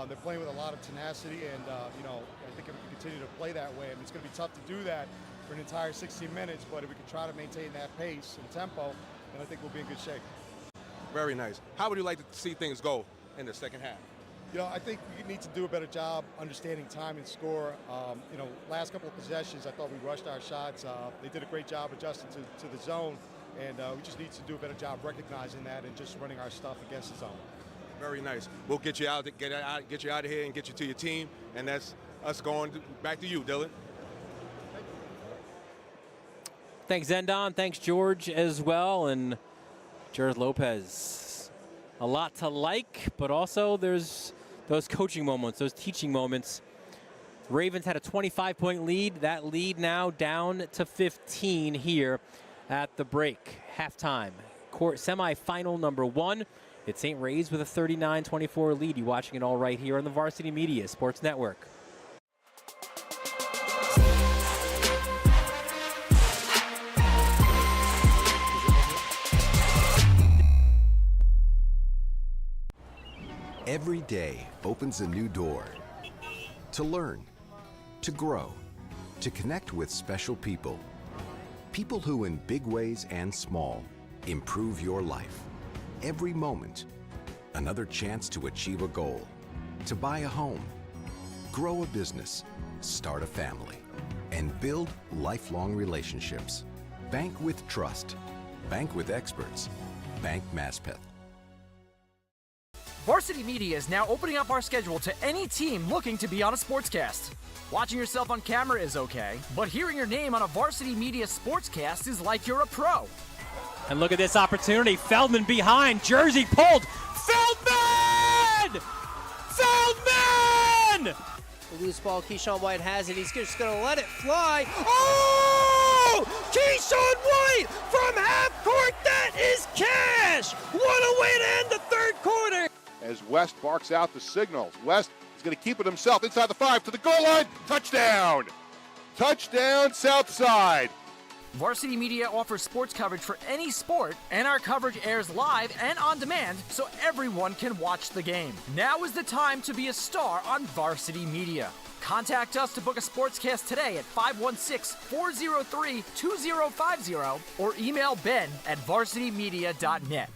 They're playing with a lot of tenacity, and you know, I think if we can continue to play that way, I mean, it's going to be tough to do that for an entire 60 minutes, but if we can try to maintain that pace and tempo, then I think we'll be in good shape. Very nice. How would you like to see things go in the second half? You know, I think we need to do a better job understanding time and score. You know, last couple of possessions, I thought we rushed our shots. They did a great job adjusting to the zone, and we just need to do a better job recognizing that and just running our stuff against the zone. Very nice. We'll get you out, get you out of here and get you to your team, and that's us going back to you, Dylan. Thanks, Zendon. Thanks, George, as well. And George Lopez. A lot to like, but also there's those coaching moments, those teaching moments. Ravens had a 25-point lead. That lead now down to 15 here at the break. Halftime. Semifinal number 1. It's St. Ray's with a 39-24 lead. You're watching it all right here on the Varsity Media Sports Network. Every day opens a new door to learn, to grow, to connect with special people. People who in big ways and small improve your life. Every moment, another chance to achieve a goal, to buy a home, grow a business, start a family, and build lifelong relationships. Bank with trust. Bank with experts. Bank Maspeth. Varsity Media is now opening up our schedule to any team looking to be on a sportscast. Watching yourself on camera is okay, but hearing your name on a Varsity Media sportscast is like you're a pro. And look at this opportunity. Feldman behind. Jersey pulled. Feldman! Feldman! The loose ball, Keyshawn White has it. He's just going to let it fly. Oh! Keyshawn White from half court. That is cash. What a way to end the third quarter. As West barks out the signals. West is going to keep it himself inside the 5 to the goal line. Touchdown! Touchdown, Southside. Varsity Media offers sports coverage for any sport, and our coverage airs live and on demand so everyone can watch the game. Now is the time to be a star on Varsity Media. Contact us to book a sportscast today at 516-403-2050 or email ben@varsitymedia.net.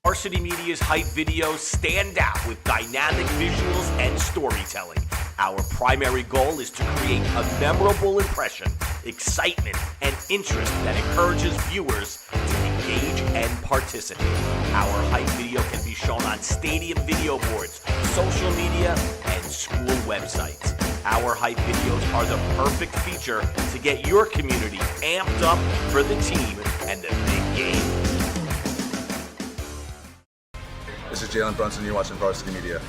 Varsity Media's hype videos stand out with dynamic visuals and storytelling. Our primary goal is to create a memorable impression, excitement, and interest that encourages viewers to engage and participate. Our hype video can be shown on stadium video boards, social media, and school websites. Our hype videos are the perfect feature to get your community amped up for the team and the big game. This is Jalen Brunson. You're watching Varsity Media.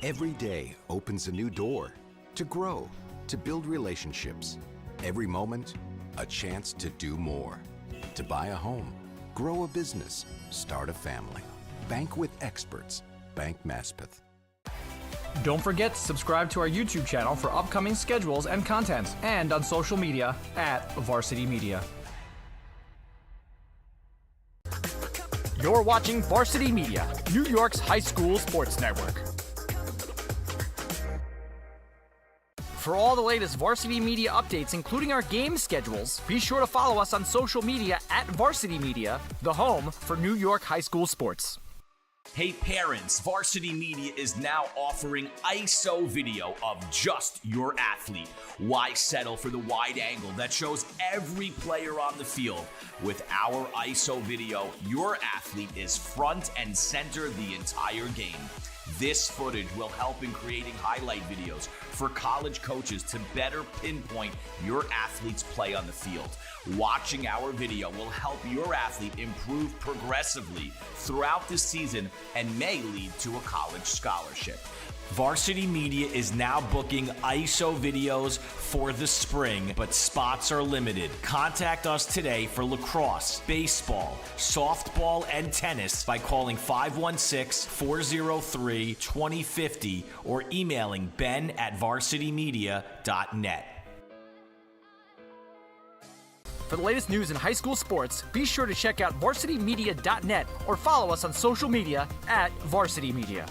Every day opens a new door to grow, to build relationships. Every moment, a chance to do more. to buy a home, grow a business, start a family. Bank with experts. Bank Maspeth. Don't forget to subscribe to our YouTube channel for upcoming schedules and content, and on social media at Varsity Media. You're watching Varsity Media, New York's high school sports network. For all the latest Varsity Media updates, including our game schedules, be sure to follow us on social media at Varsity Media, the home for New York high school sports. Hey parents, Varsity Media is now offering ISO video of just your athlete. Why settle for the wide angle that shows every player on the field? With our ISO video, your athlete is front and center the entire game. This footage will help in creating highlight videos for college coaches to better pinpoint your athlete's play on the field. Watching our video will help your athlete improve progressively throughout the season and may lead to a college scholarship. Varsity Media is now booking ISO videos for the spring, but spots are limited. Contact us today for lacrosse, baseball, softball, and tennis by calling 516-403-2050 or emailing ben@varsitymedia.net. For the latest news in high school sports, be sure to check out varsitymedia.net or follow us on social media at Varsity Media.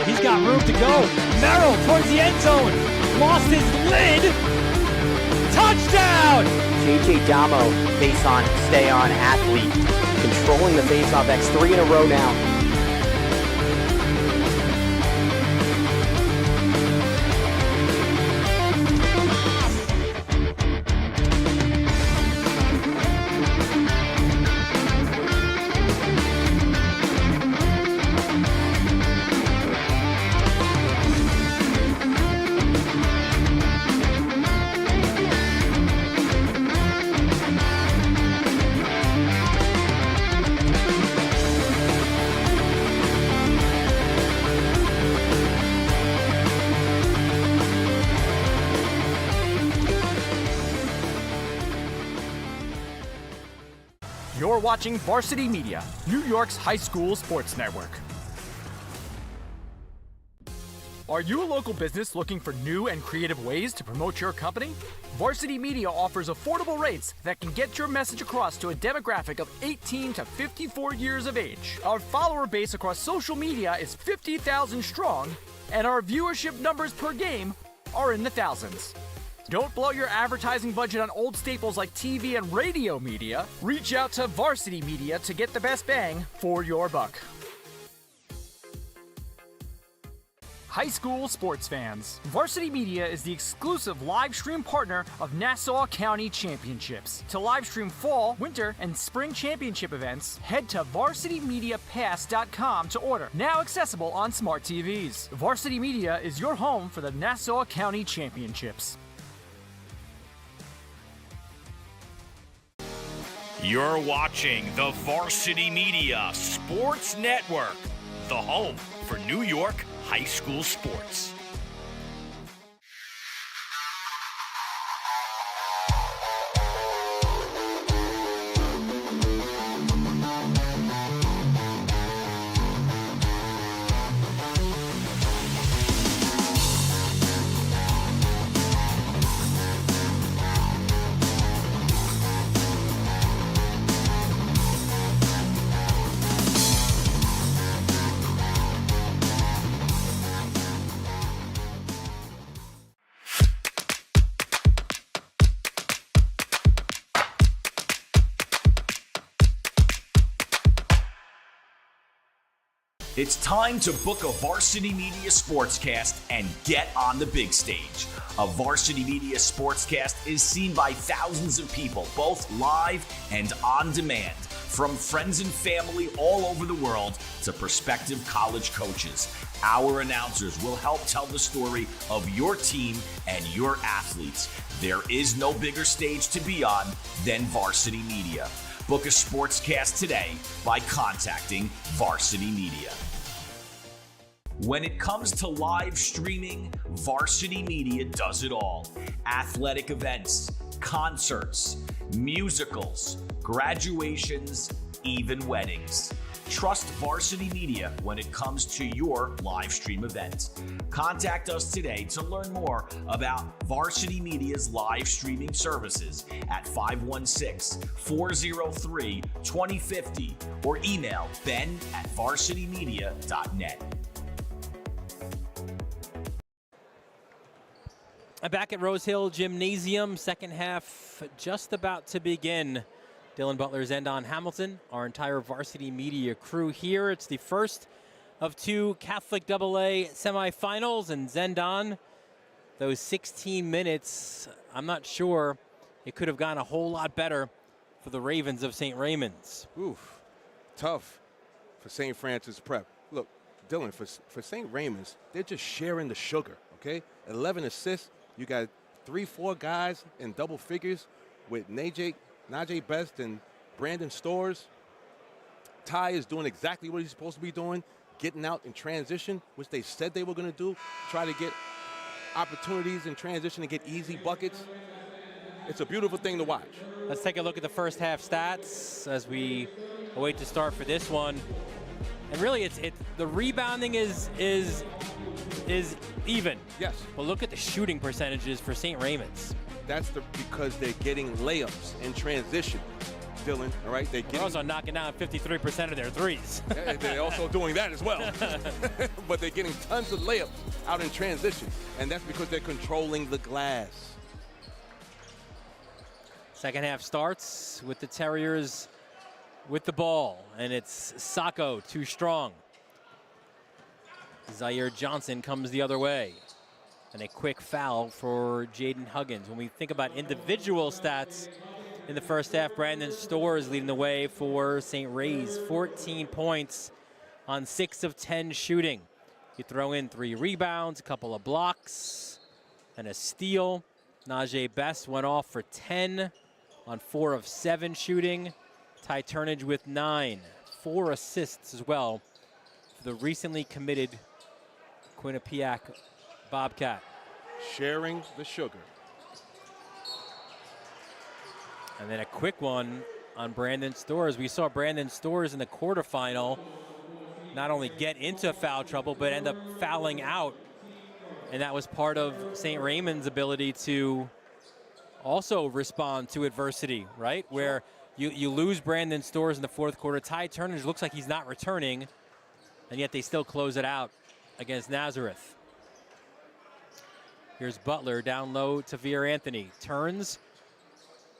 He's got room to go. Merrill towards the end zone. Lost his lid. Touchdown! JJ Damo, face on, stay on athlete. Controlling the face-off. That's 3 in a row now. You're watching Varsity Media, New York's high school sports network. Are you a local business looking for new and creative ways to promote your company? Varsity Media offers affordable rates that can get your message across to a demographic of 18 to 54 years of age. Our follower base across social media is 50,000 strong, and our viewership numbers per game are in the thousands. Don't blow your advertising budget on old staples like TV and radio media. Reach out to Varsity Media to get the best bang for your buck. High school sports fans, Varsity Media is the exclusive live stream partner of Nassau County Championships. To live stream fall, winter, and spring championship events, head to varsitymediapass.com to order. Now accessible on smart TVs. Varsity Media is your home for the Nassau County Championships. You're watching the Varsity Media Sports Network, the home for New York high school sports. It's time to book a Varsity Media Sportscast and get on the big stage. A Varsity Media Sportscast is seen by thousands of people, both live and on demand, from friends and family all over the world to prospective college coaches. Our announcers will help tell the story of your team and your athletes. There is no bigger stage to be on than Varsity Media. Book a Sportscast today by contacting Varsity Media. When it comes to live streaming, Varsity Media does it all. Athletic events, concerts, musicals, graduations, even weddings. Trust Varsity Media when it comes to your live stream event. Contact us today to learn more about Varsity Media's live streaming services at 516-403-2050 or email ben@varsitymedia.net. Back at Rose Hill Gymnasium, second half just about to begin. Dylan Butler, Zendon Hamilton, our entire Varsity Media crew here. It's the first of two Catholic AA semifinals, and Zendon, those 16 minutes, I'm not sure it could have gone a whole lot better for the Ravens of St. Raymond's. Oof, tough for St. Francis Prep. Look, Dylan, for St. Raymond's, they're just sharing the sugar, okay? 11 assists. You got 3-4 guys in double figures with Najee Best and Brandon Stores. Ty is doing exactly what he's supposed to be doing, getting out in transition, which they said they were going to do, try to get opportunities in transition and get easy buckets. It's a beautiful thing to watch. Let's take a look at the first half stats as we await to start for this one. And really, the rebounding is even. Yes. But look at the shooting percentages for St. Raymond's. That's because they're getting layups in transition, Dylan, all right? They're also knocking down 53% of their threes. Yeah, they're also doing that as well. But they're getting tons of layups out in transition, and that's because they're controlling the glass. Second half starts with the Terriers with the ball, and it's Sacco, too strong. Zaire Johnson comes the other way. And a quick foul for Jaden Huggins. When we think about individual stats in the first half, Brandon Storrs leading the way for St. Ray's. 14 points on 6 of 10 shooting. You throw in 3 rebounds, a couple of blocks, and a steal. Najee Best went off for 10 on 4 of 7 shooting. Ty Turnage with 9. 4 assists as well for the recently committed Quinnipiac Bobcat. Sharing the sugar. And then a quick one on Brandon Storrs. We saw Brandon Storrs in the quarterfinal not only get into foul trouble, but end up fouling out. And that was part of St. Raymond's ability to also respond to adversity, right? Where you lose Brandon Storrs in the fourth quarter. Ty Turnage looks like he's not returning, and yet they still close it out against Nazareth. Here's Butler down low to Veer Anthony. Turns,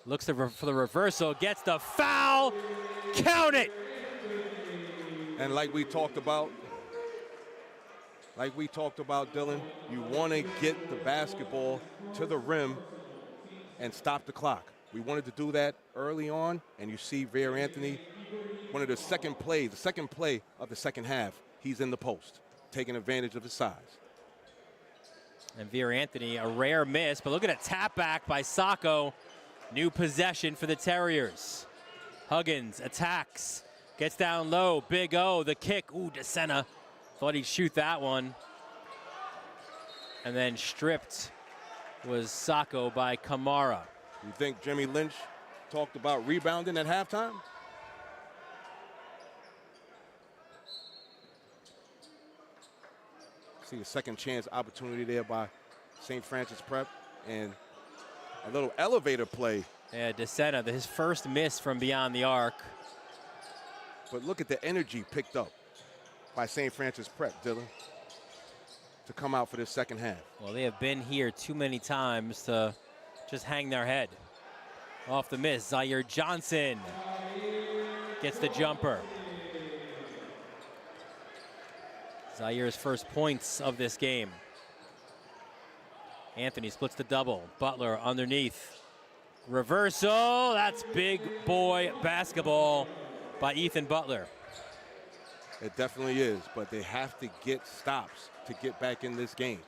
looks for the reversal, gets the foul, count it! And like we talked about, Dylan, you want to get the basketball to the rim and stop the clock. We wanted to do that early on, and you see Veer Anthony, one of the second play of the second half, he's in the post, taking advantage of his size. And Veer Anthony, a rare miss, but look at a tap back by Sacco. New possession for the Terriers. Huggins attacks, gets down low, Big O, the kick. Ooh, DeSena thought he'd shoot that one. And then stripped was Sacco by Kamara. You think Jimmy Lynch talked about rebounding at halftime? See a second chance opportunity there by St. Francis Prep, and a little elevator play. Yeah, DeSena, his first miss from beyond the arc. But look at the energy picked up by St. Francis Prep, Dylan, to come out for this second half. Well, they have been here too many times to just hang their head. Off the miss, Zaire Johnson gets the jumper. Zaire's first points of this game. Anthony splits the double. Butler underneath. Reversal, that's big boy basketball by Ethan Butler. It definitely is, but they have to get stops to get back in this game.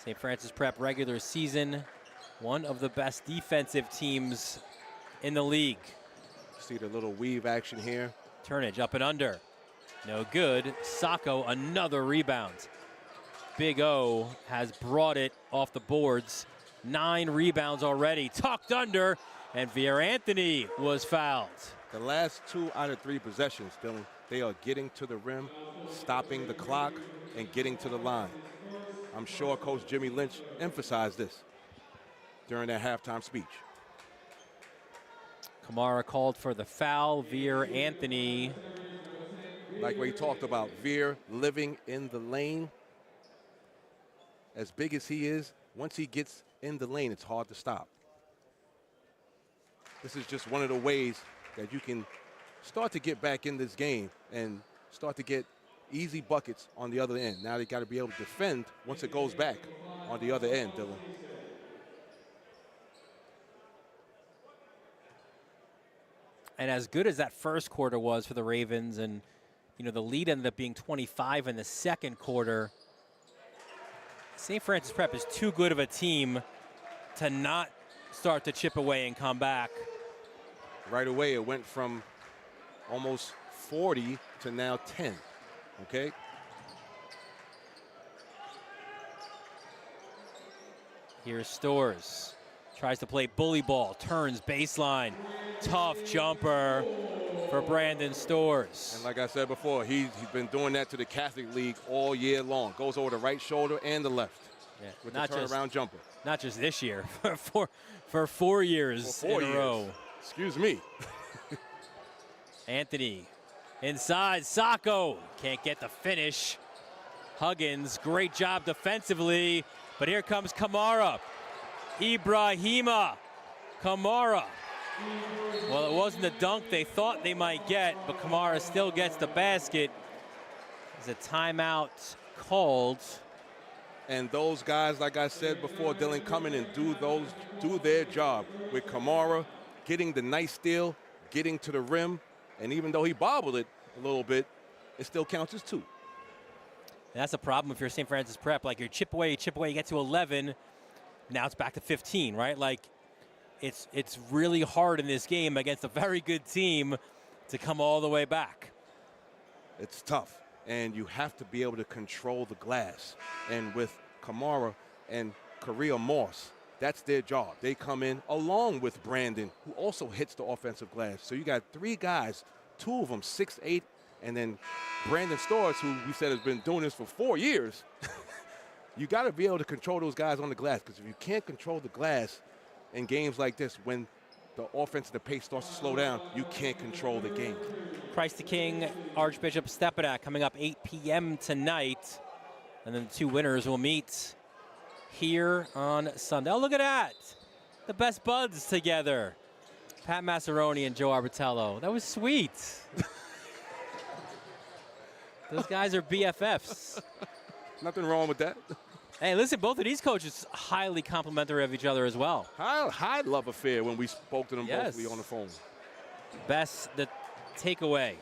St. Francis Prep regular season one of the best defensive teams in the league. See the little weave action here. Turnage up and under. No good. Sacco, another rebound. Big O has brought it off the boards. 9 rebounds already. Tucked under, and Anthony was fouled. The last 2 out of 3 possessions, Dylan, they are getting to the rim, stopping the clock, and getting to the line. I'm sure Coach Jimmy Lynch emphasized this during that halftime speech. Kamara called for the foul. Anthony. Like what he talked about, Veer living in the lane. As big as he is, once he gets in the lane, it's hard to stop. This is just one of the ways that you can start to get back in this game and start to get easy buckets on the other end. Now they got to be able to defend once it goes back on the other end, Dylan. And as good as that first quarter was for the Ravens, and you know the lead ended up being 25 in the second quarter, St. Francis Prep is too good of a team to not start to chip away and come back. Right away, it went from almost 40 to now 10, okay? Here's Stores. Tries to play bully ball, turns baseline. Tough jumper for Brandon Stores. And like I said before, he's been doing that to the Catholic League all year long. Goes over the right shoulder and the left with the turnaround jumper. Not just this year, for 4 years in a row. Excuse me. Anthony inside, Sacco can't get the finish. Huggins, great job defensively, but here comes Kamara. Ibrahima Kamara. Well, it wasn't the dunk they thought they might get, but Kamara still gets the basket. There's a timeout called. And those guys, like I said before, Dylan, come in and do their job. With Kamara getting the nice steal, getting to the rim, and even though he bobbled it a little bit, it still counts as 2. And that's a problem if you're St. Francis Prep. Like you chip away, you get to 11. Now it's back to 15, right? Like it's really hard in this game against a very good team to come all the way back. It's tough, and you have to be able to control the glass. And with Kamara and Korea Moss, that's their job. They come in along with Brandon, who also hits the offensive glass. So you got 3 guys, 2 of them 6'8", and then Brandon Stores, who we said has been doing this for 4 years. You got to be able to control those guys on the glass, because if you can't control the glass in games like this, when the offense and the pace starts to slow down, you can't control the game. Christ the King, Archbishop Stepinac coming up 8 p.m. tonight. And then the 2 winners will meet here on Sunday. Oh, look at that. The best buds together. Pat Massaroni and Joe Arbitello. That was sweet. Those guys are BFFs. Nothing wrong with that. Hey, listen, both of these coaches highly complimentary of each other as well. High love affair when we spoke to them both on the phone. Best the takeaway.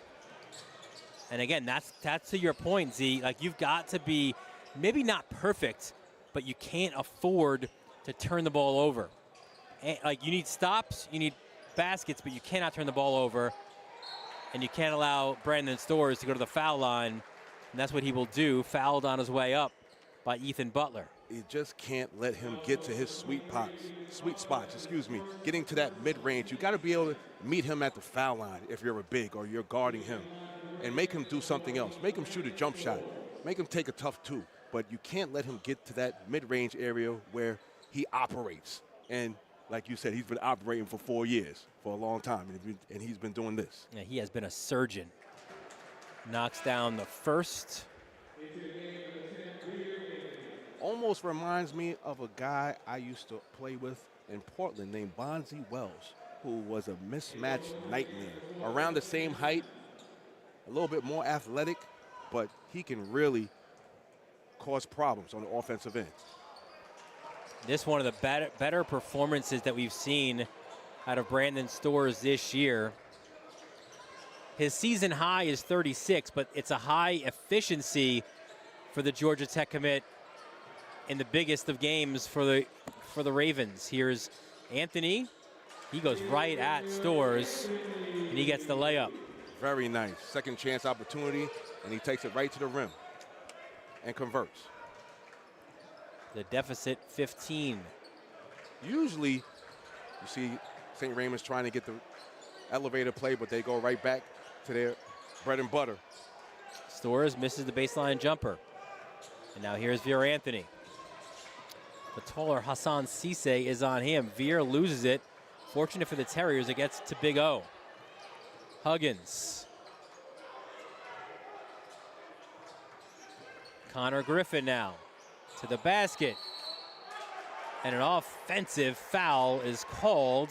And again, that's to your point, Z. Like, you've got to be maybe not perfect, but you can't afford to turn the ball over. And, like, you need stops, you need baskets, but you cannot turn the ball over. And you can't allow Brandon Stores to go to the foul line. And that's what he will do, fouled on his way up by Ethan Butler. You just can't let him get to his sweet spots, getting to that mid-range. You got to be able to meet him at the foul line if you're a big or you're guarding him, and make him do something else. Make him shoot a jump shot. Make him take a tough 2. But you can't let him get to that mid-range area where he operates. And like you said, he's been operating for 4 years, for a long time, and he's been doing this. Yeah, he has been a surgeon. Knocks down the first. Almost reminds me of a guy I used to play with in Portland named Bonzi Wells, who was a mismatched nightmare. Around the same height, a little bit more athletic, but he can really cause problems on the offensive end. This one of the better performances that we've seen out of Brandon Stores this year. His season high is 36, but it's a high efficiency for the Georgia Tech commit in the biggest of games for for the Ravens. Here's Anthony. He goes right at Stores, and he gets the layup. Very nice. Second chance opportunity, and he takes it right to the rim and converts. The deficit 15. Usually, you see St. Raymond's trying to get the elevator play, but they go right back to their bread and butter. Stores misses the baseline jumper. And now here's Veer Anthony. The taller Hassan Cisse is on him. Veer loses it. Fortunate for the Terriers, it gets to Big O. Huggins. Connor Griffin now to the basket. And an offensive foul is called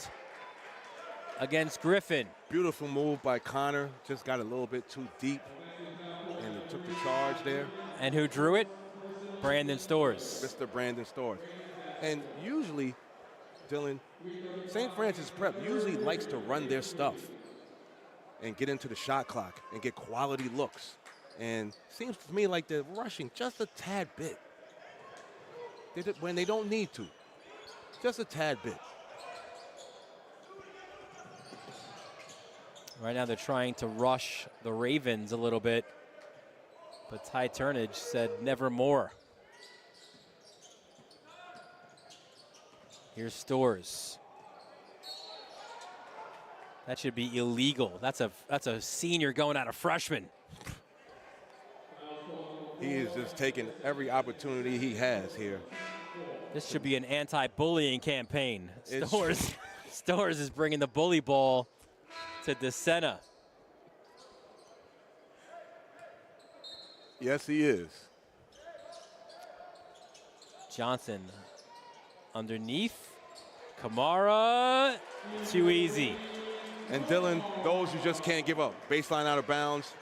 against Griffin. Beautiful move by Connor. Just got a little bit too deep and it took the charge there. And who drew it? Brandon Stores. Mr. Brandon Stores. And usually, Dylan, St. Francis Prep usually likes to run their stuff and get into the shot clock and get quality looks. And seems to me like they're rushing just a tad bit when they don't need to. Just a tad bit. Right now they're trying to rush the Ravens a little bit, but Ty Turnage said never more. Here's Stores. That should be illegal. That's a senior going out of freshman. He is just taking every opportunity he has here. This should be an anti-bullying campaign. Stores is bringing the bully ball to DeSena. Yes, he is. Johnson underneath. Kamara, too easy. And Dylan, those you just can't give up. Baseline out of bounds,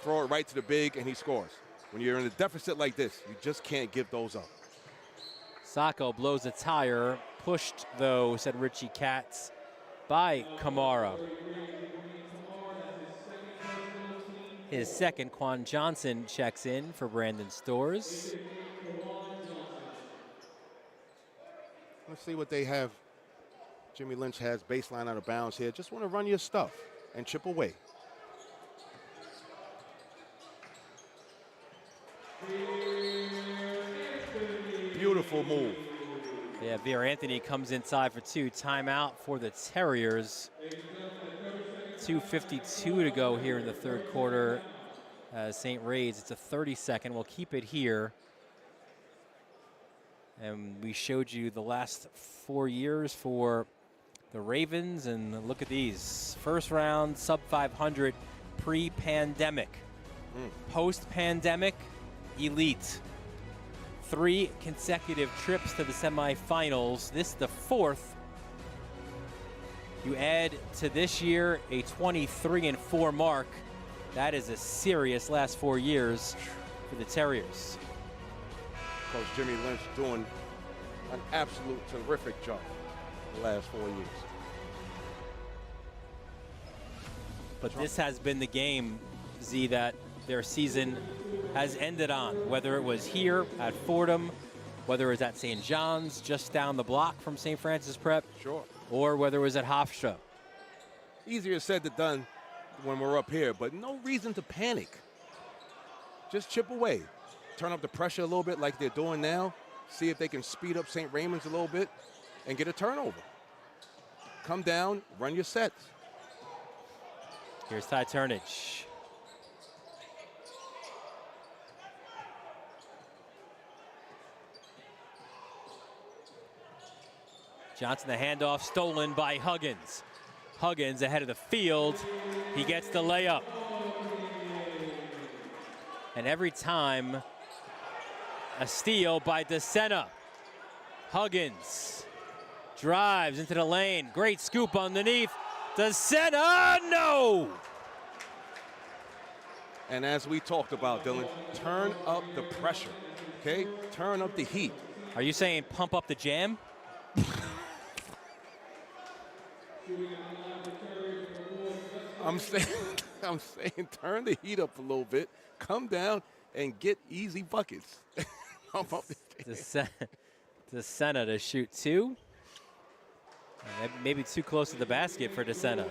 throw it right to the big, and he scores. When you're in a deficit like this, you just can't give those up. Sacco blows a tire. Pushed, though, said Richie Katz, by Kamara. His second, Quan Johnson checks in for Brandon Stores. Let's see what they have. Jimmy Lynch has baseline out of bounds here. Just want to run your stuff and chip away. Beautiful move. Yeah, Veer Anthony comes inside for two. Timeout for the Terriers. 2:52 to go here in the third quarter. St. Ray's, it's a 30-second. We'll keep it here. And we showed you the last 4 years for the Ravens, and look at these. First round, sub 500, pre-pandemic. Post-pandemic, elite. 3 consecutive trips to the semifinals. This is the 4th. You add to this year a 23-4 mark. That is a serious last 4 years for the Terriers. Coach Jimmy Lynch doing an absolute terrific job the last 4 years. But this has been the game, Z, that their season has ended on, whether it was here at Fordham, whether it was at St. John's, just down the block from St. Francis Prep, sure, or whether it was at Hofstra. Easier said than done when we're up here, but no reason to panic. Just chip away. Turn up the pressure a little bit like they're doing now. See if they can speed up St. Raymond's a little bit and get a turnover. Come down, run your sets. Here's Ty Turnage. Johnson, the handoff stolen by Huggins. Huggins ahead of the field. He gets the layup. And every time, a steal by DeSena. Huggins drives into the lane. Great scoop underneath. DeSena, no! And as we talked about, Dylan, turn up the pressure, okay? Turn up the heat. Are you saying pump up the jam? I'm saying turn the heat up a little bit, come down and get easy buckets. DeSena to shoot 2. Maybe too close to the basket for DeSena.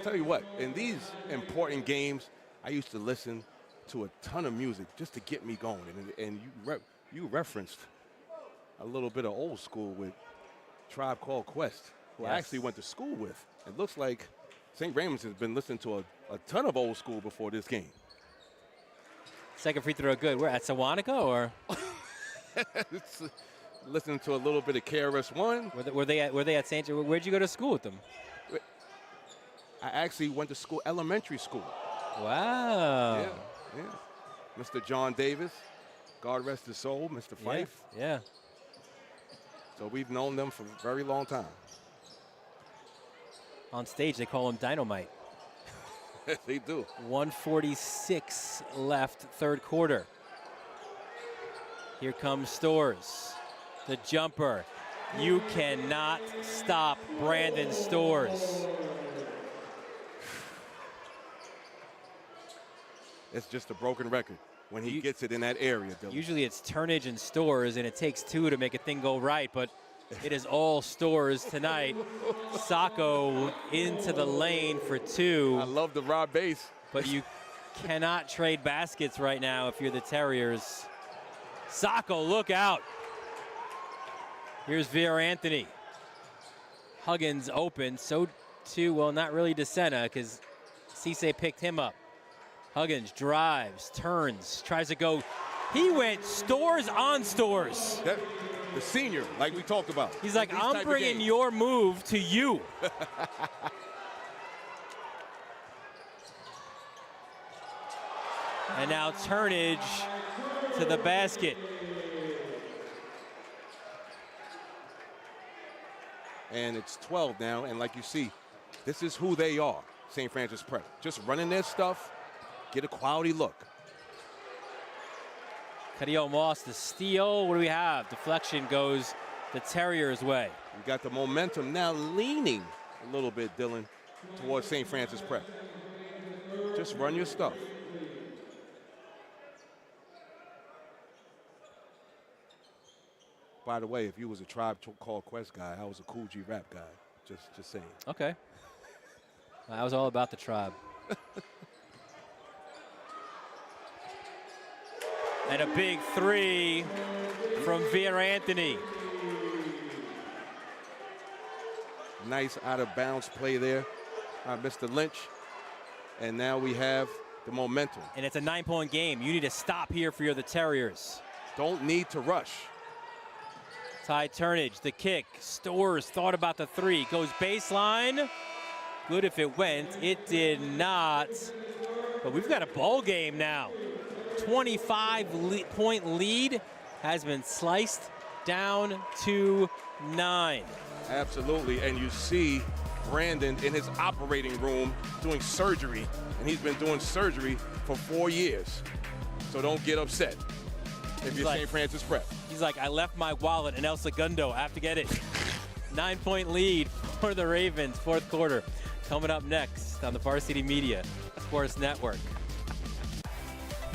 Tell you what, in these important games, I used to listen to a ton of music just to get me going. And you referenced a little bit of old school with Tribe Called Quest, who I actually went to school with. It looks like St. Raymond's has been listening to a ton of old school before this game. Second free throw good. Where, at Sewanaka or? Listening to a little bit of KRS-One. Were they at St. Where'd you go to school with them? I actually went to school, elementary school. Wow. Yeah. Mr. John Davis, God rest his soul, Mr. Fife. Yeah. So we've known them for a very long time. On stage, they call him Dynamite. They do. 1:46 left, third quarter. Here comes Stores. The jumper. You cannot stop Brandon Stores. It's just a broken record when he gets it in that area, Dylan. Usually it's Turnage and Stores, and it takes 2 to make a thing go right, but it is all Stores tonight. Sacco into the lane for 2. I love the raw base. But you cannot trade baskets right now if you're the Terriers. Sacco, look out. Here's Vier Anthony. Huggins open, so too, well, not really DeSena because CHSAA picked him up. Huggins drives, turns, tries to go. He went Stores on Stores. The senior, like we talked about. He's like, I'm bringing your move to you. And now Turnage to the basket. And it's 12 now, and like you see, this is who they are, St. Francis Prep. Just running their stuff, get a quality look. Cadio Moss, the steal. What do we have? Deflection goes the Terriers' way. We got the momentum now leaning a little bit, Dylan, towards St. Francis Prep. Just run your stuff. By the way, if you was a Tribe Called Quest guy, I was a Cool G Rap guy. Just saying. Okay. I was all about the Tribe. And a big 3 from Vier Anthony. Nice out-of-bounds play there by Mr. Lynch. And now we have the momentum. And it's a 9-point game. You need to stop here for the Terriers. Don't need to rush. Ty Turnage, the kick. Stores thought about the 3. Goes baseline. Good if it went. It did not. But we've got a ball game now. 25-point lead has been sliced down to 9. Absolutely, and you see Brandon in his operating room doing surgery, and he's been doing surgery for 4 years. So don't get upset if you're St. Francis Prep. He's like, I left my wallet in El Segundo. I have to get it. 9-point lead for the Ravens, fourth quarter. Coming up next on the Varsity Media Sports Network.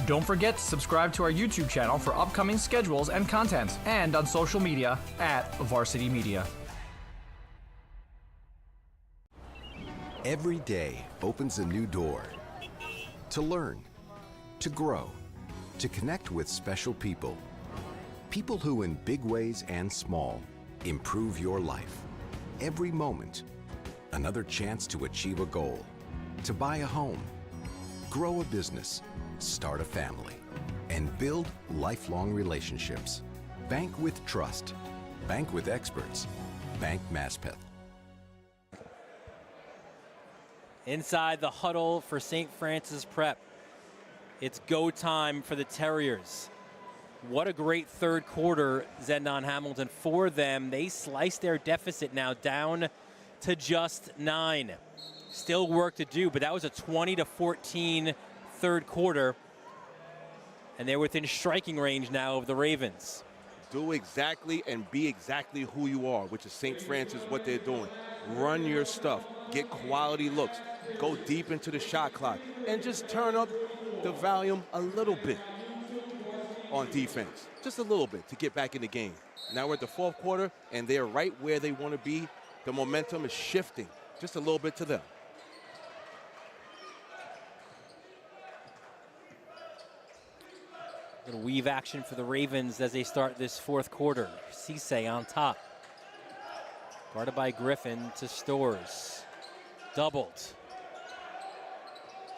Don't forget to subscribe to our YouTube channel for upcoming schedules and content, and on social media at Varsity Media. Every day opens a new door to learn, to grow, to connect with special people. People who in big ways and small improve your life. Every moment, another chance to achieve a goal, to buy a home, grow a business, start a family, and build lifelong relationships. Bank with trust. Bank with experts. Bank Maspeth. Inside the huddle for St. Francis Prep. It's go time for the Terriers. What a great third quarter, Zendon Hamilton, for them. They sliced their deficit now down to just 9. Still work to do, but that was a 20-14 third quarter. And they're within striking range now of the Ravens. Do exactly and be exactly who you are, which is St. Francis, what they're doing. Run your stuff. Get quality looks. Go deep into the shot clock. And just turn up the volume a little bit on defense. Just a little bit to get back in the game. Now we're at the fourth quarter, and they're right where they want to be. The momentum is shifting just a little bit to them. Little weave action for the Ravens as they start this fourth quarter. CHSAA on top. Guarded by Griffin to Stores. Doubled.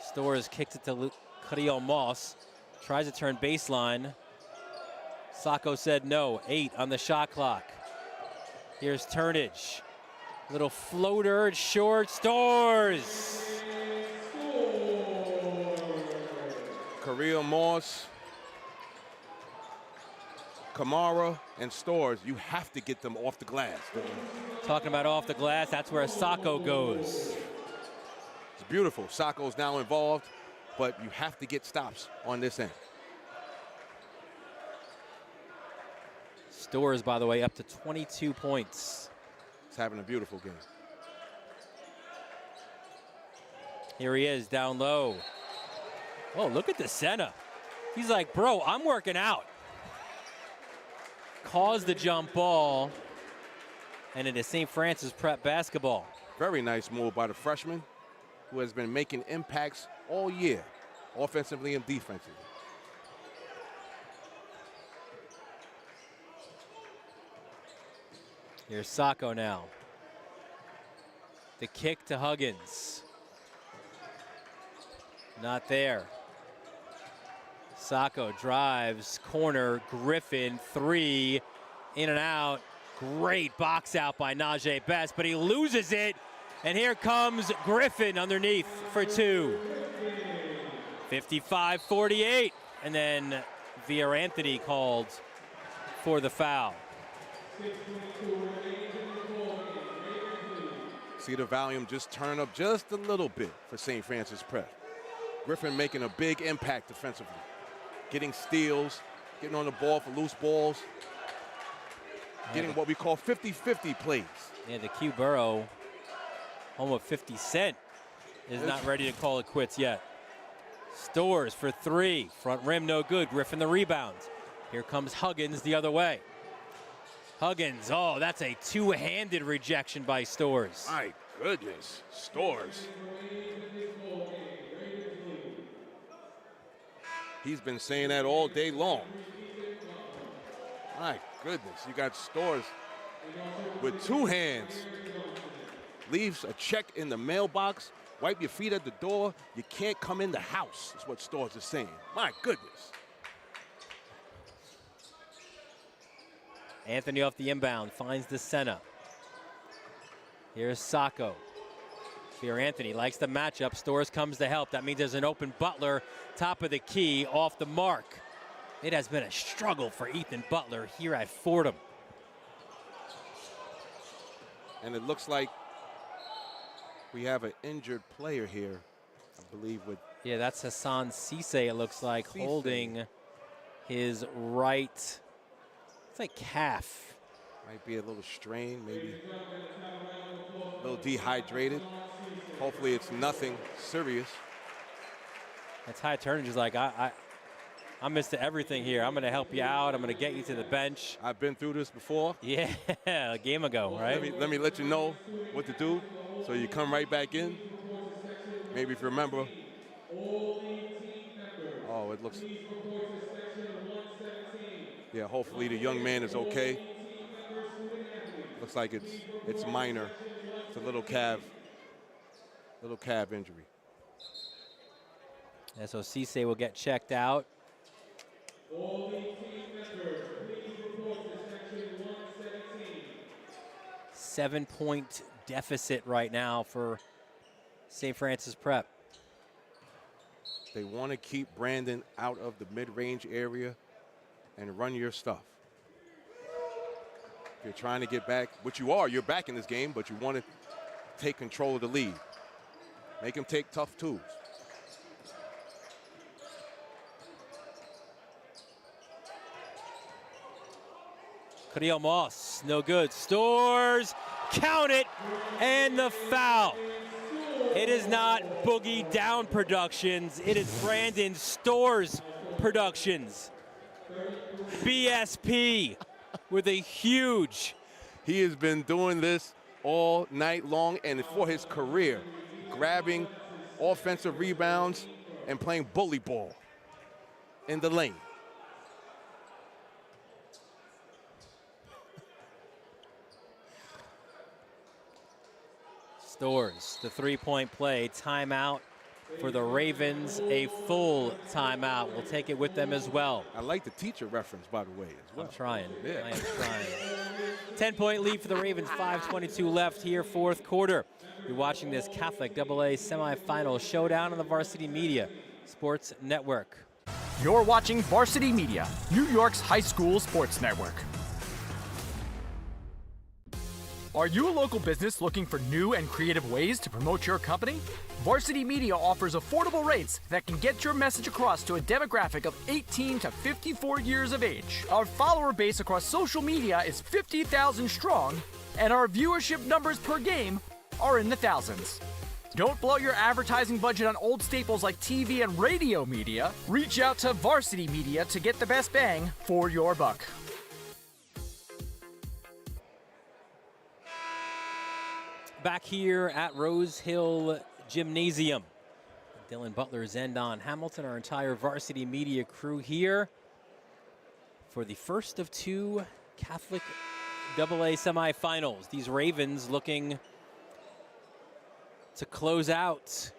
Stores kicks it to Cadiel Moss. Tries to turn baseline. Sacco said no. 8 on the shot clock. Here's Turnage. Little floater, it's short. Stores! Cadiel Moss, Kamara, and Stores, you have to get them off the glass. Talking about off the glass, that's where Sacco goes. It's beautiful. Sacco's now involved, but you have to get stops on this end. Stores, by the way, up to 22 points. He's having a beautiful game. Here he is down low. Oh, look at the center. He's like, bro, I'm working out. Caused the jump ball, and it is St. Francis Prep basketball. Very nice move by the freshman, who has been making impacts all year, offensively and defensively. Here's Sacco now. The kick to Huggins. Not there. Sacco drives, corner, Griffin, 3, in and out. Great box out by Najee Best, but he loses it. And here comes Griffin underneath for 2. 55-48. And then Anthony called for the foul. See the volume just turn up just a little bit for St. Francis Prep. Griffin making a big impact defensively. Getting steals, getting on the ball for loose balls, getting what we call 50-50 plays. Yeah, the Q Burrow, home of 50 Cent, is not ready to call it quits yet. Stores for 3, front rim no good, Griffin the rebound. Here comes Huggins the other way. Huggins, oh, that's a two-handed rejection by Stores. My goodness, Stores. He's been saying that all day long. My goodness, you got Stores with 2 hands. Leaves a check in the mailbox, wipe your feet at the door. You can't come in the house, is what Stores is saying. My goodness. Anthony off the inbound, finds the center. Here's Sacco. Anthony likes the matchup. Stores comes to help. That means there's an open Butler, top of the key, off the mark. It has been a struggle for Ethan Butler here at Fordham. And it looks like we have an injured player here, I believe. Yeah, that's Hassan CHSAA, it looks like, holding his right, it's like calf. Might be a little strained, maybe a little dehydrated. Hopefully it's nothing serious. That's Ty Turnage is like, I'm Mr. Everything here. I'm going to help you out. I'm going to get you to the bench. I've been through this before. Yeah, a game ago, right? Let me let you know what to do so you come right back in. Maybe if you remember. Oh, it looks. Yeah, hopefully the young man is okay. Looks like it's minor. It's a little calf injury. Yeah, so CHSAA will get checked out. 7-point deficit right now for St. Francis Prep. They want to keep Brandon out of the mid-range area and run your stuff. If you're trying to get back, which you are, you're back in this game, but you want to take control of the lead. Make him take tough twos. Cadiel Moss, no good. Stores, count it, and the foul. It is not Boogie Down Productions. It is Brandon Stores Productions. BSP with a huge. He has been doing this all night long and for his career, grabbing offensive rebounds and playing bully ball in the lane. Stores the three-point play. Timeout for the Ravens. A full timeout. We'll take it with them as well. I like the teacher reference, by the way, as well. I'm trying. Yeah. I am trying. 10-point lead for the Ravens. 5:22 left here, fourth quarter. You're watching this Catholic AA semifinal showdown on the Varsity Media Sports Network. You're watching Varsity Media, New York's high school sports network. Are you a local business looking for new and creative ways to promote your company? Varsity Media offers affordable rates that can get your message across to a demographic of 18 to 54 years of age. Our follower base across social media is 50,000 strong, and our viewership numbers per game are in the thousands. Don't blow your advertising budget on old staples like TV and radio media. Reach out to Varsity Media to get the best bang for your buck. Back here at Rose Hill Gymnasium. Dylan Butler, Zendon Hamilton, our entire Varsity Media crew here for the first of two Catholic AA semifinals. These Ravens looking to close out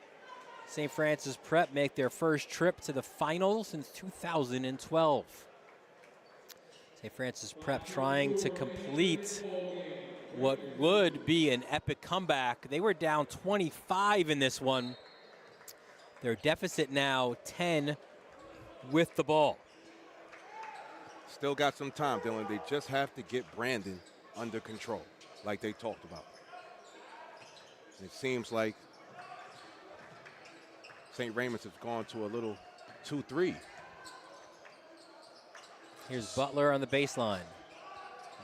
St. Francis Prep, make their first trip to the final since 2012. St. Francis Prep trying to complete what would be an epic comeback. They were down 25 in this one. Their deficit now 10 with the ball. Still got some time, Dylan. They just have to get Brandon under control, like they talked about. It seems like St. Raymond's has gone to a little 2-3. Here's Butler on the baseline.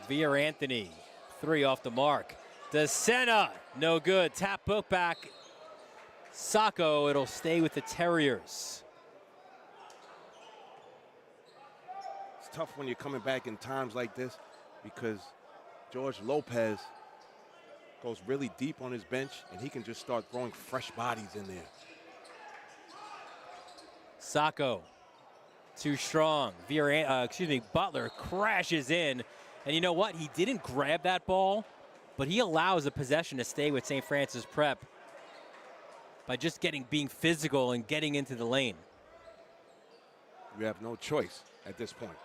Via Anthony. Three off the mark. DeSena, no good. Tap book back. Sacco, it'll stay with the Terriers. It's tough when you're coming back in times like this because George Lopez goes really deep on his bench and he can just start throwing fresh bodies in there. Sacco, too strong. Butler crashes in. And you know what? He didn't grab that ball, but he allows the possession to stay with St. Francis Prep by just being physical and getting into the lane. You have no choice at this point.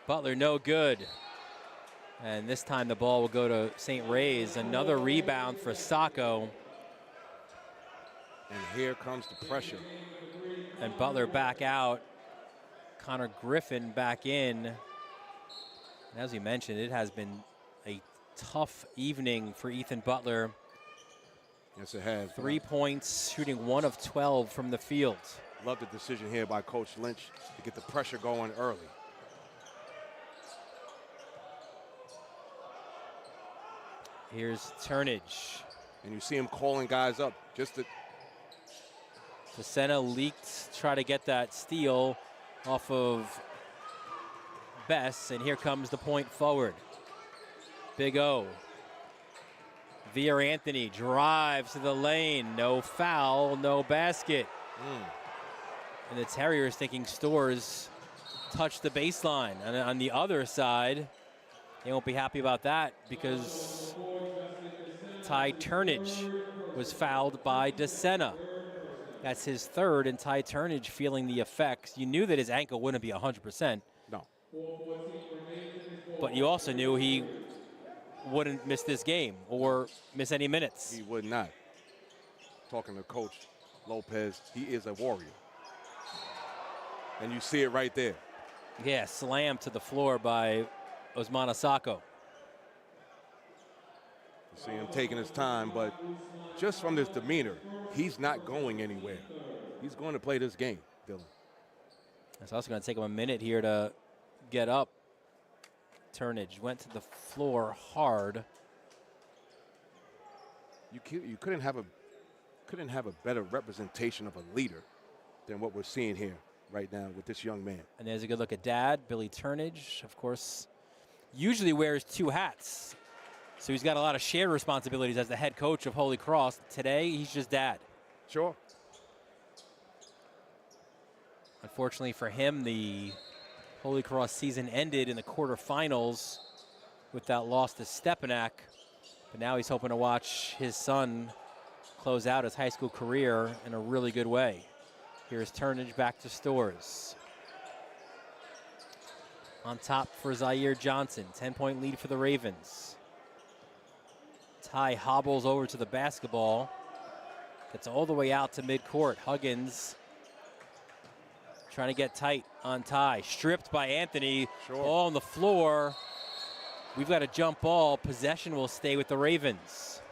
Butler, no good. And this time the ball will go to St. Ray's. Another rebound for Sacco. And here comes the pressure. And Butler back out. Connor Griffin back in. And as we mentioned, it has been a tough evening for Ethan Butler. Yes, it has. 3 points, shooting 1 of 12 from the field. Love the decision here by Coach Lynch to get the pressure going early. Here's Turnage. And you see him calling guys up just to... DeSena leaked, try to get that steal off of Bess, and here comes the point forward. Big O. Via Anthony drives to the lane. No foul, no basket. And the Terriers thinking Stores touched the baseline. And on the other side, they won't be happy about that because Ty Turnage was fouled by DeSena. That's his third, and Ty Turnage feeling the effects. You knew that his ankle wouldn't be 100%. No. But you also knew he wouldn't miss this game or miss any minutes. He would not. Talking to Coach Lopez, he is a warrior. And you see it right there. Yeah, slammed to the floor by Osmana Sacco. You see him taking his time, but just from this demeanor, he's not going anywhere. He's going to play this game, Dylan. It's also going to take him a minute here to get up. Turnage went to the floor hard. You couldn't have a better representation of a leader than what we're seeing here right now with this young man. And there's a good look at Dad, Billy Turnage, of course, usually wears 2 hats. So he's got a lot of shared responsibilities as the head coach of Holy Cross. Today, he's just Dad. Sure. Unfortunately for him, the Holy Cross season ended in the quarterfinals with that loss to Stepanak. But now he's hoping to watch his son close out his high school career in a really good way. Here's Turnage back to Stores. On top for Zaire Johnson, 10-point lead for the Ravens. Ty hobbles over to the basketball. Gets all the way out to midcourt. Huggins trying to get tight on Ty. Stripped by Anthony. Sure. Ball on the floor. We've got a jump ball. Possession will stay with the Ravens.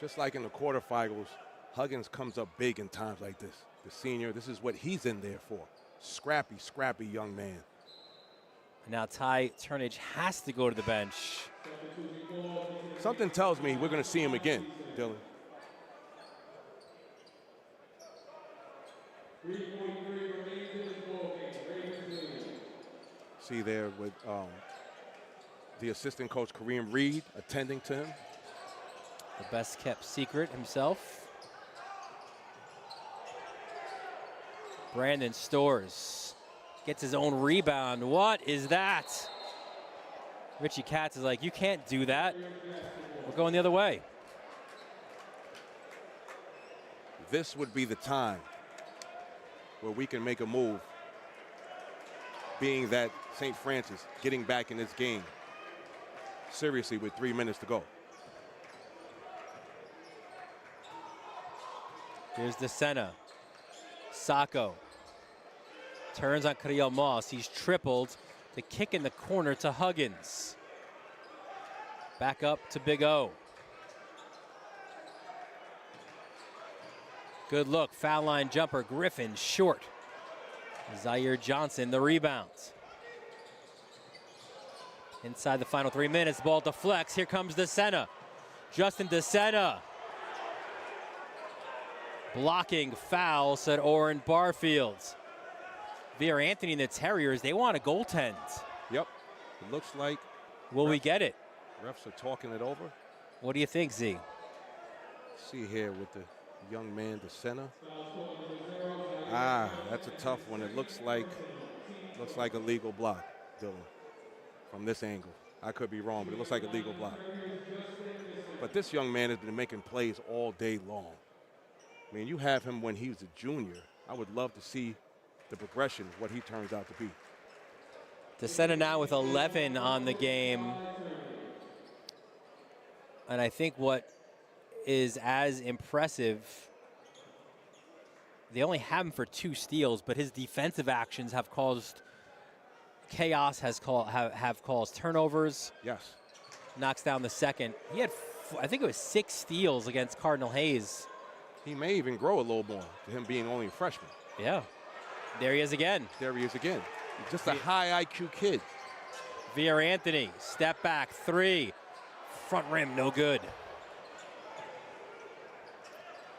Just like in the quarterfinals, Huggins comes up big in times like this. The senior, this is what he's in there for. Scrappy, scrappy young man. Now Ty Turnage has to go to the bench. Something tells me we're going to see him again, Dylan. See there with the assistant coach, Kareem Reed, attending to him. The best kept secret himself. Brandon Stores gets his own rebound. What is that? Richie Katz is like, you can't do that. We're going the other way. This would be the time where we can make a move, being that St. Francis getting back in this game seriously with 3 minutes to go. Here's DeSena. Sacco turns on Creel Moss. He's tripled. The kick in the corner to Huggins. Back up to Big O. Good look. Foul line jumper. Griffin short. Zaire Johnson the rebound. Inside the final 3 minutes. Ball deflects. Here comes DeSena. Justin DeSena. Blocking foul, said Oren Barfield. Veer Anthony and the Terriers, they want a goaltend. Yep. It looks like. Will we get it? Refs are talking it over. What do you think, Z? See here with the young man, DeSena. That's a tough one. It looks like a legal block, Dylan, from this angle. I could be wrong, but it looks like a legal block. But this young man has been making plays all day long. I mean, you have him when he was a junior. I would love to see the progression, what he turns out to be. DeSena now with 11 on the game. And I think what is as impressive, they only have him for 2 steals, but his defensive actions have caused chaos, have caused turnovers. Yes. Knocks down the second. He had, I think it was 6 steals against Cardinal Hayes. He may even grow a little more to him being only a freshman. Yeah. There he is again. There he is again. Just a high IQ kid. Veer Anthony, step back, 3. Front rim, no good.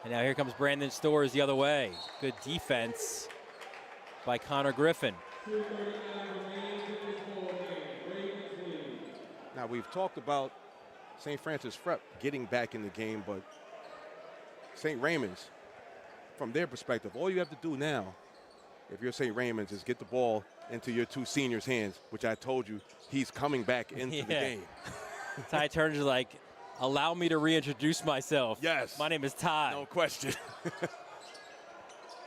And now here comes Brandon Stores the other way. Good defense by Connor Griffin. Now, we've talked about St. Francis Prep getting back in the game, but St. Raymond's, from their perspective, all you have to do now, if you're St. Raymond's, is get the ball into your 2 seniors' hands, which I told you he's coming back into the game. Ty Turner's like, allow me to reintroduce myself. Yes. My name is Ty. No question.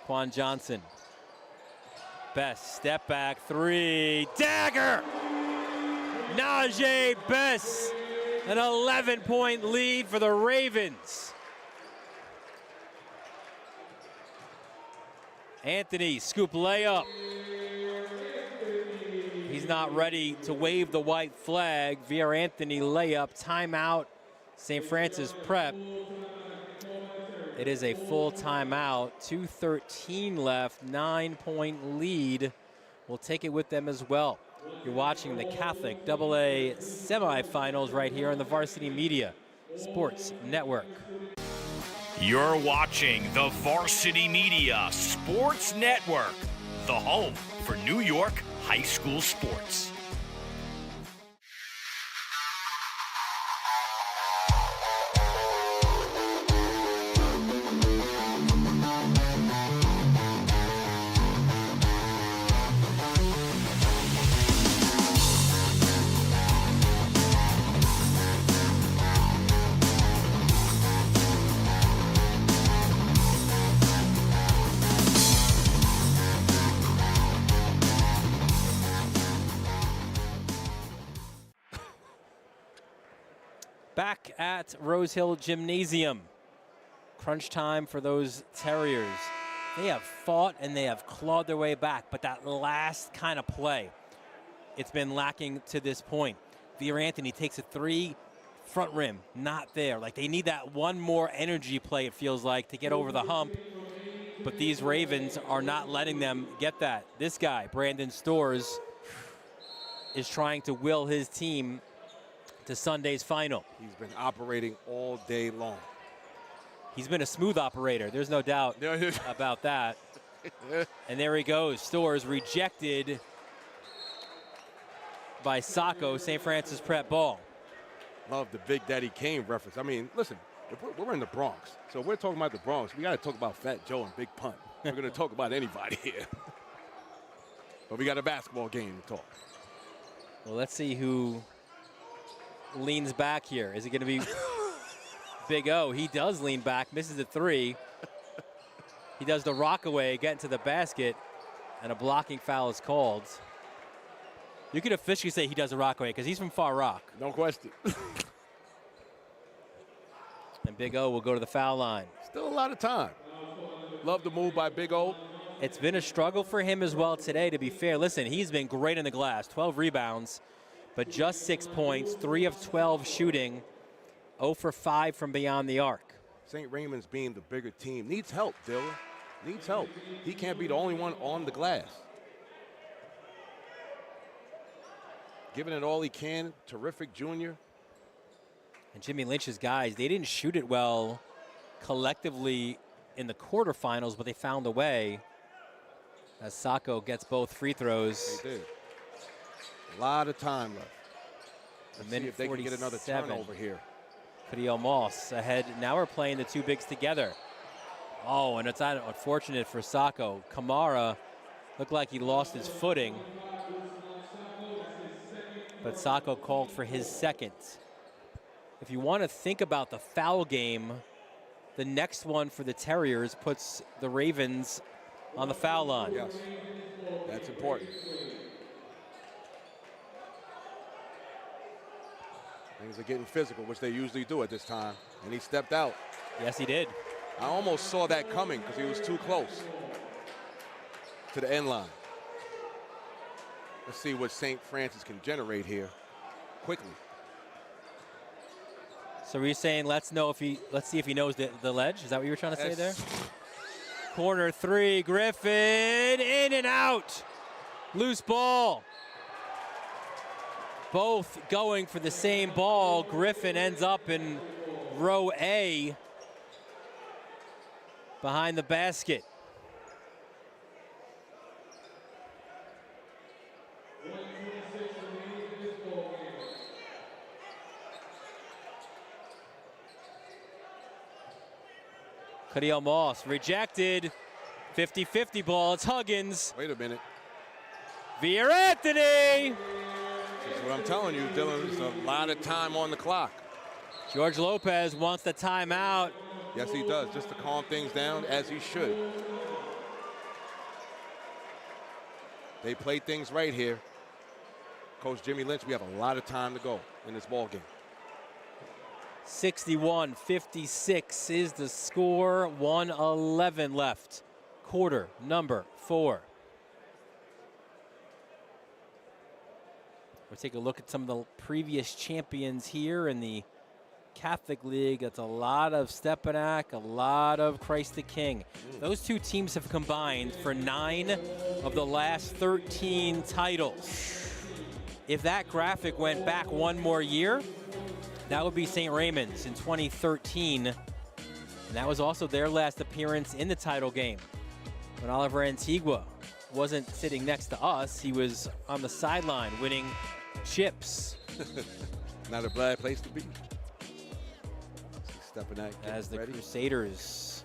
Quan Johnson. Best step back 3. Dagger! Najee Best. An 11-point lead for the Ravens. Anthony, scoop layup. He's not ready to wave the white flag. Veer Anthony layup, timeout. St. Francis Prep. It is a full timeout. 2:13 left, 9-point lead. We'll take it with them as well. You're watching the Catholic AA semifinals right here on the Varsity Media Sports Network. You're watching the Varsity Media Sports Network, the home for New York high school sports. Back at Rose Hill Gymnasium. Crunch time for those Terriers. They have fought and they have clawed their way back, but that last kind of play, it's been lacking to this point. Veer Anthony takes a 3, front rim, not there. Like, they need that one more energy play, it feels like, to get over the hump. But these Ravens are not letting them get that. This guy, Brandon Storrs, is trying to will his team to Sunday's final. He's been operating all day long. He's been a smooth operator. There's no doubt about that. And there he goes. Storrs rejected by Sacco, St. Francis Prep ball. Love the Big Daddy Kane reference. I mean, listen, if we're in the Bronx. So if we're talking about the Bronx, we got to talk about Fat Joe and Big Pun. We're going to talk about anybody here. But we got a basketball game to talk. Well, let's see who leans back here. Is it going to be Big O? He does lean back, misses a 3. He does the rockaway, getting to the basket, and a blocking foul is called. You could officially say he does a rockaway because he's from Far Rock. No question. And Big O will go to the foul line. Still a lot of time. Love the move by Big O. It's been a struggle for him as well today, to be fair. Listen, he's been great in the glass, 12 rebounds. But just 6 points, 3 of 12 shooting, 0 for 5 from beyond the arc. St. Raymond's being the bigger team needs help, Dylan. Needs help. He can't be the only one on the glass. Giving it all he can. Terrific junior. And Jimmy Lynch's guys, they didn't shoot it well collectively in the quarterfinals, but they found a way as Sacco gets both free throws. They did. A lot of time left. Let's see if they can get another 47. turnover here. Cadillo Moss ahead. Now we're playing the two bigs together. Oh, and it's unfortunate for Sacco. Kamara looked like he lost his footing. But Sacco called for his second. If you want to think about the foul game, the next one for the Terriers puts the Ravens on the foul line. Yes, that's important. Things are getting physical, which they usually do at this time. And he stepped out. Yes, he did. I almost saw that coming because he was too close to the end line. Let's see what St. Francis can generate here quickly. So were you saying let's see if he knows the ledge? Is that what you were trying to say there? Corner 3, Griffin, in and out. Loose ball. Both going for the same ball. Griffin ends up in row A behind the basket. Cadillo Moss rejected. 50-50 ball. It's Huggins. Wait a minute. Veer Anthony. This is what I'm telling you, Dylan. There's a lot of time on the clock. George Lopez wants the timeout. Yes, he does, just to calm things down, as he should. They played things right here. Coach Jimmy Lynch, we have a lot of time to go in this ball game. 61-56 is the score. 1:11 left. Quarter number 4. We'll take a look at some of the previous champions here in the Catholic League. That's a lot of Stepanak, a lot of Christ the King. Those two teams have combined for 9 of the last 13 titles. If that graphic went back one more year, that would be St. Raymond's in 2013. And that was also their last appearance in the title game. When Oliver Antigua wasn't sitting next to us, he was on the sideline winning chips. Not a bad place to be. Stepping out, as the ready. Crusaders,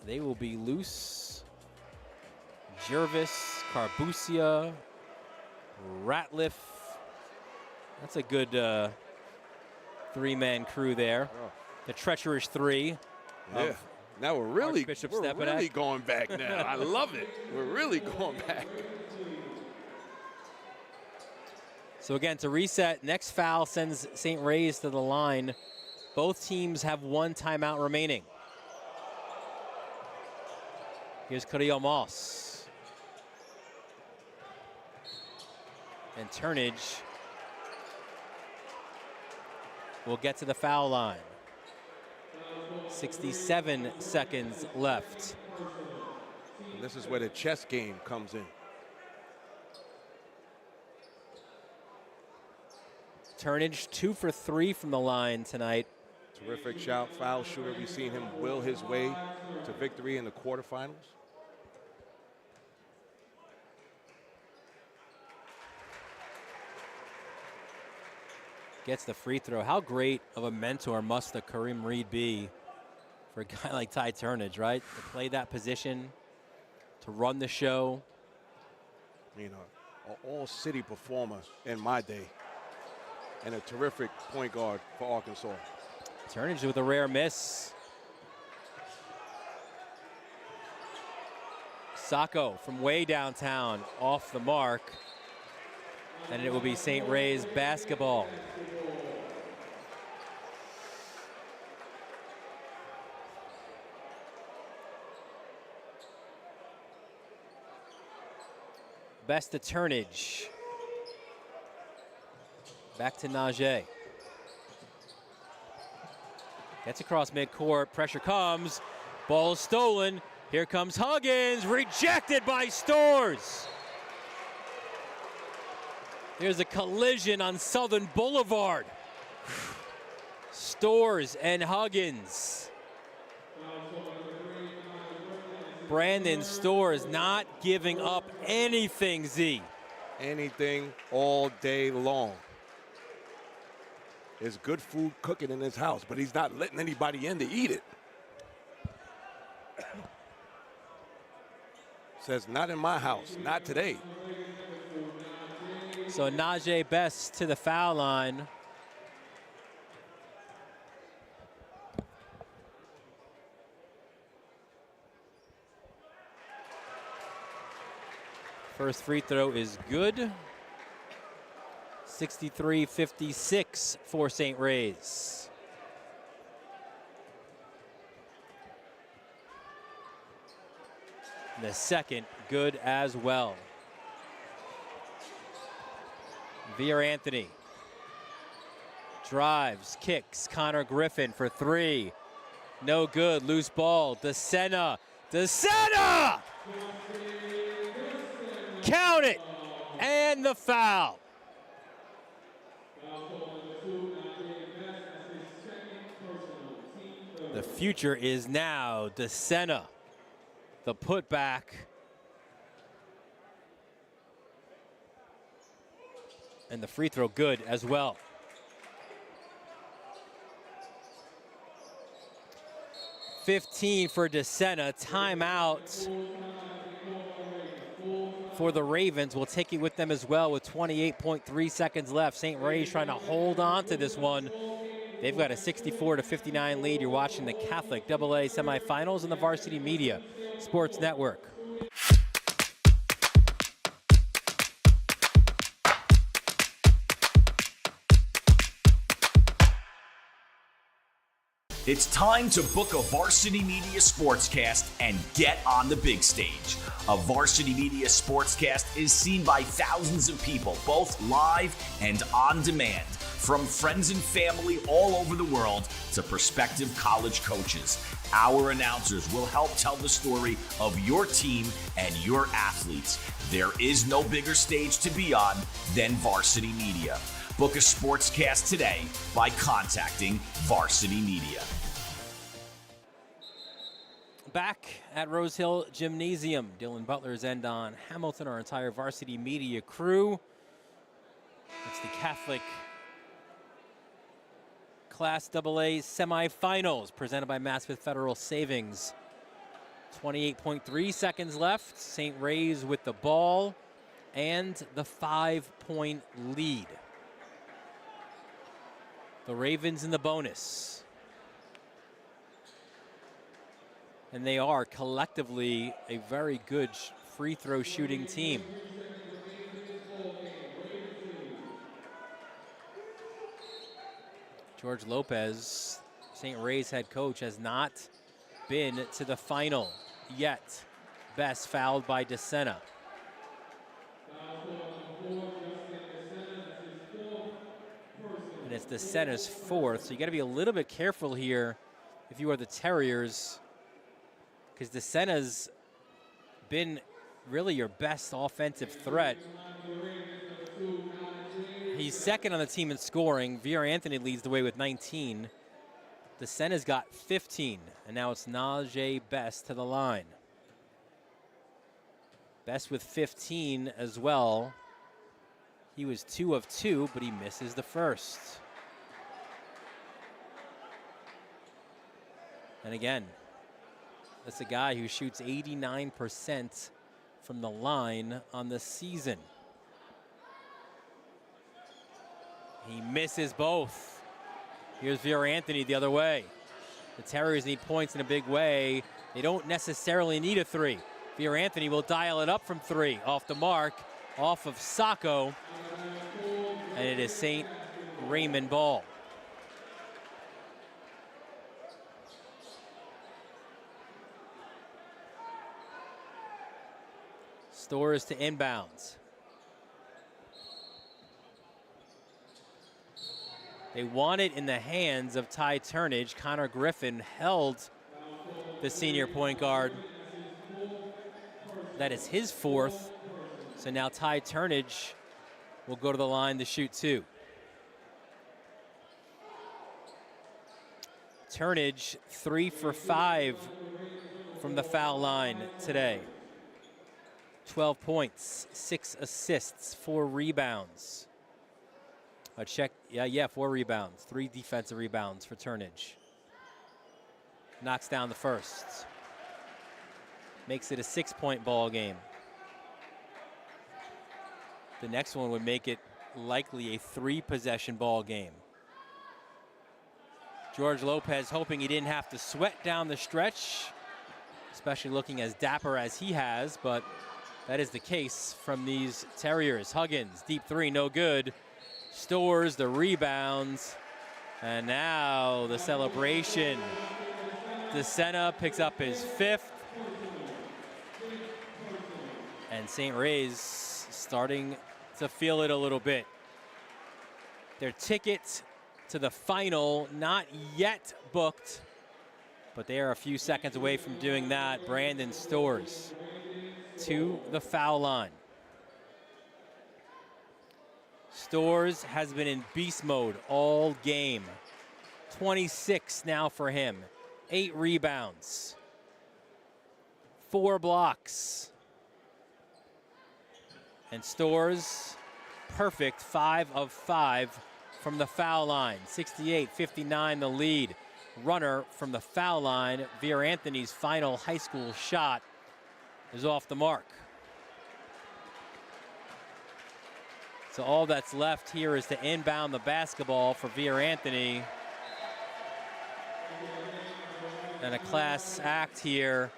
they will be loose. Jervis, Carbucia, Ratliff. That's a good three-man crew there. Oh. The treacherous three. Yeah. Now we're really Stepanek. going back now. I love it. We're really going back. So again, to reset, next foul sends St. Ray's to the line. Both teams have one timeout remaining. Here's Carrillo Moss. And Turnage will get to the foul line. 67 seconds left. And this is where the chess game comes in. Turnage 2 for 3 from the line tonight. Terrific shot, foul shooter. We've seen him will his way to victory in the quarterfinals. Gets the free throw. How great of a mentor must the Kareem Reed be for a guy like Ty Turnage, right? To play that position, to run the show. You know, an all-city performer in my day, and a terrific point guard for Arkansas. Turnage with a rare miss. Sacco from way downtown, off the mark. And it will be St. Ray's basketball. Best to Turnage. Back to Najee. Gets across midcourt, pressure comes, ball stolen. Here comes Huggins, rejected by Storrs. There's a collision on Southern Boulevard. Storrs and Huggins. Brandon Storrs not giving up anything, Z. Anything all day long. There's good food cooking in his house, but he's not letting anybody in to eat it. Says, not in my house, not today. So Najee Best to the foul line. First free throw is good. 63-56 for St. Ray's. The second, good as well. Veer Anthony drives, kicks. Connor Griffin for three. No good, loose ball. DeSena. Count it, and the foul. The future is now DeSena. The putback. And the free throw good as well. .15 for DeSena. Timeout for the Ravens. We'll take it with them as well with 28.3 seconds left. St. Ray's trying to hold on to this one. They've got a 64-59 lead. You're watching the Catholic AA semifinals on the Varsity Media Sports Network. It's time to book a Varsity Media Sportscast and get on the big stage. A Varsity Media Sportscast is seen by thousands of people, both live and on demand, from friends and family all over the world to prospective college coaches. Our announcers will help tell the story of your team and your athletes. There is no bigger stage to be on than Varsity Media. Book a sportscast today by contacting Varsity Media. back at Rose Hill Gymnasium. Dylan Butler's end on Hamilton, our entire varsity media crew. It's the Catholic Class AA semifinals presented by Maspeth Federal Savings. 28.3 seconds left. St. Ray's with the ball and the 5-point lead. The Ravens in the bonus. And they are collectively a very good free throw shooting team. George Lopez, St. Ray's head coach, has not been to the final yet. Best fouled by DeSena. And it's DeSena's fourth, so you got to be a little bit careful here if you are the Terriers, because DeSena's been really your best offensive threat. He's second on the team in scoring. Veer Anthony leads the way with 19. DeSena's got 15, and now it's Najee Best to the line. Best with 15 as well. He was 2 of 2, but he misses the first. And again, that's a guy who shoots 89% from the line on the season. He misses both. Here's Veer Anthony the other way. The Terriers need points in a big way. They don't necessarily need a three. Veer Anthony will dial it up from 3. Off the mark, off of Sacco. And it is St. Raymond ball. Stores to inbounds. They want it in the hands of Ty Turnage. Connor Griffin held the senior point guard. That is his fourth. So now Ty Turnage will go to the line to shoot 2. Turnage 3 for 5 from the foul line today. 12 points, 6 assists, 4 rebounds. 4 rebounds, 3 defensive rebounds for Turnage. Knocks down the first. Makes it a 6-point ball game. The next one would make it likely a 3-possession ball game. George Lopez hoping he didn't have to sweat down the stretch, especially looking as dapper as he has, but that is the case from these Terriers. Huggins, deep 3, no good. Stores the rebounds, and now the celebration. DeSena picks up his 5th. And St. Ray's starting to feel it a little bit. Their ticket to the final not yet booked, but they are a few seconds away from doing that. Brandon Stores to the foul line. Stores has been in beast mode all game. 26 now for him. 8 rebounds. 4 blocks. And Stores, perfect, 5 of 5 from the foul line. 68-59 the lead. Runner from the foul line. Veer Anthony's final high school shot is off the mark. So all that's left here is to inbound the basketball for Veer Anthony. And a class act here.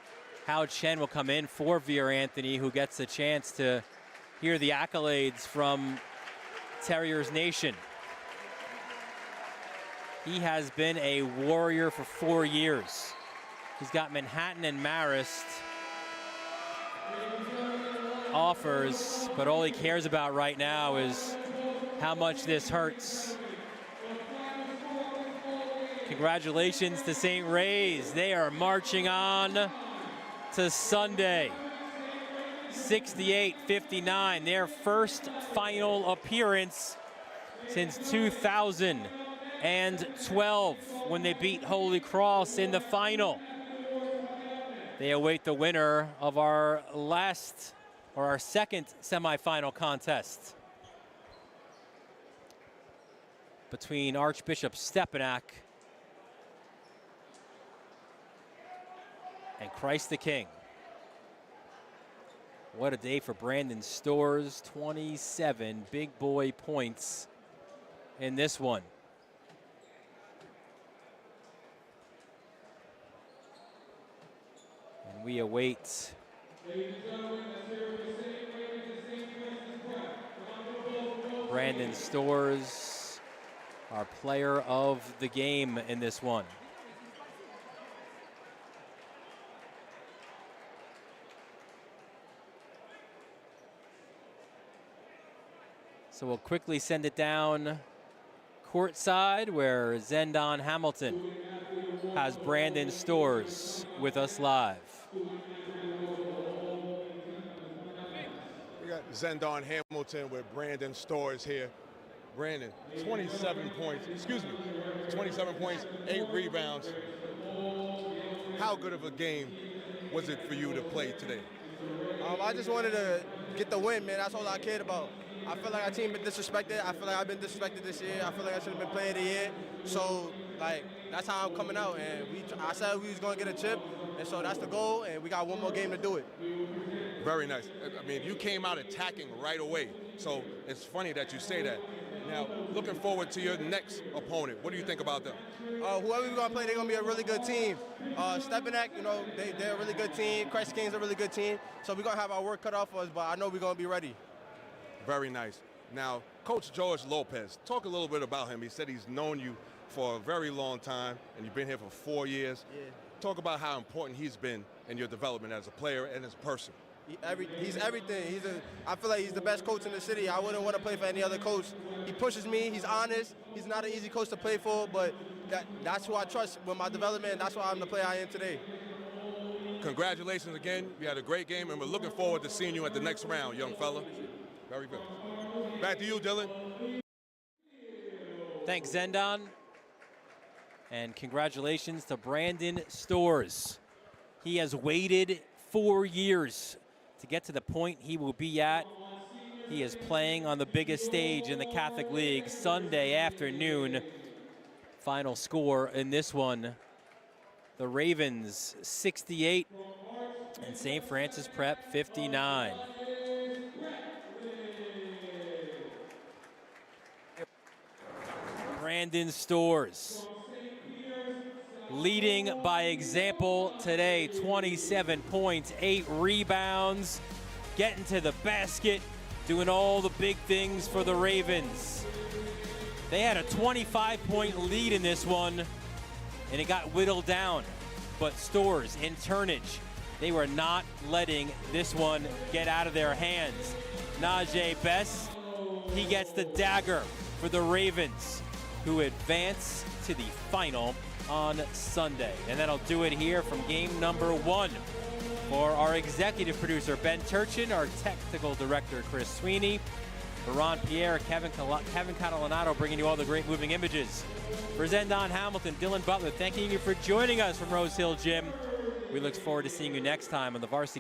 Hao Chen will come in for Veer Anthony, who gets a chance to hear the accolades from Terriers Nation. He has been a warrior for 4 years. He's got Manhattan and Marist offers, but all he cares about right now is how much this hurts. Congratulations to St. Ray's. They are marching on to Sunday. 68-59, their first final appearance since 2012 when they beat Holy Cross in the final. They await the winner of our second semifinal contest between Archbishop Stepanak and Christ the King. What a day for Brandon Storrs. 27 big boy points in this one. And we await Brandon Storrs, our player of the game in this one. So we'll quickly send it down courtside where Zendon Hamilton has Brandon Storrs with us live. We got Zendon Hamilton with Brandon Storrs here. Brandon, 27 points, 8 rebounds. How good of a game was it for you to play today? I just wanted to get the win, man. That's all I cared about. I feel like our team been disrespected. I feel like I've been disrespected this year. I feel like I should have been player of the year. So, like, that's how I'm coming out. And I said we was going to get a chip, and so that's the goal, and we got one more game to do it. Very nice. I mean, you came out attacking right away. So it's funny that you say that. Now, looking forward to your next opponent. What do you think about them? Whoever we're going to play, they're going to be a really good team. Stepanak, you know, they're a really good team. Christ King's a really good team. So we're going to have our work cut off for us, but I know we're going to be ready. Very nice. Now, Coach George Lopez, talk a little bit about him. He said he's known you for a very long time, and you've been here for 4 years. Yeah. Talk about how important he's been in your development as a player and as a person. He's everything. I feel like he's the best coach in the city. I wouldn't want to play for any other coach. He pushes me. He's honest. He's not an easy coach to play for, but that's who I trust with my development. That's why I'm the player I am today. Congratulations again. You had a great game, and we're looking forward to seeing you at the next round, young fella. Very good. Back to you, Dylan. Thanks, Zendon. And congratulations to Brandon Storrs. He has waited 4 years to get to the point he will be at. He is playing on the biggest stage in the Catholic League Sunday afternoon. Final score in this one, the Ravens 68 and St. Francis Prep 59. Brandon Storrs leading by example today. 27 points, 8 rebounds, getting to the basket, doing all the big things for the Ravens. They had a 25-point lead in this one, and it got whittled down. But Storrs in turnage, they were not letting this one get out of their hands. Najee Bess, he gets the dagger for the Ravens, who advance to the final on Sunday. And that'll do it here from game number 1. For our executive producer, Ben Turchin, our technical director, Chris Sweeney, for Ron Pierre, Kevin Catalanato, bringing you all the great moving images. For Zendon Hamilton, Dylan Butler, thanking you for joining us from Rose Hill Gym. We look forward to seeing you next time on the Varsity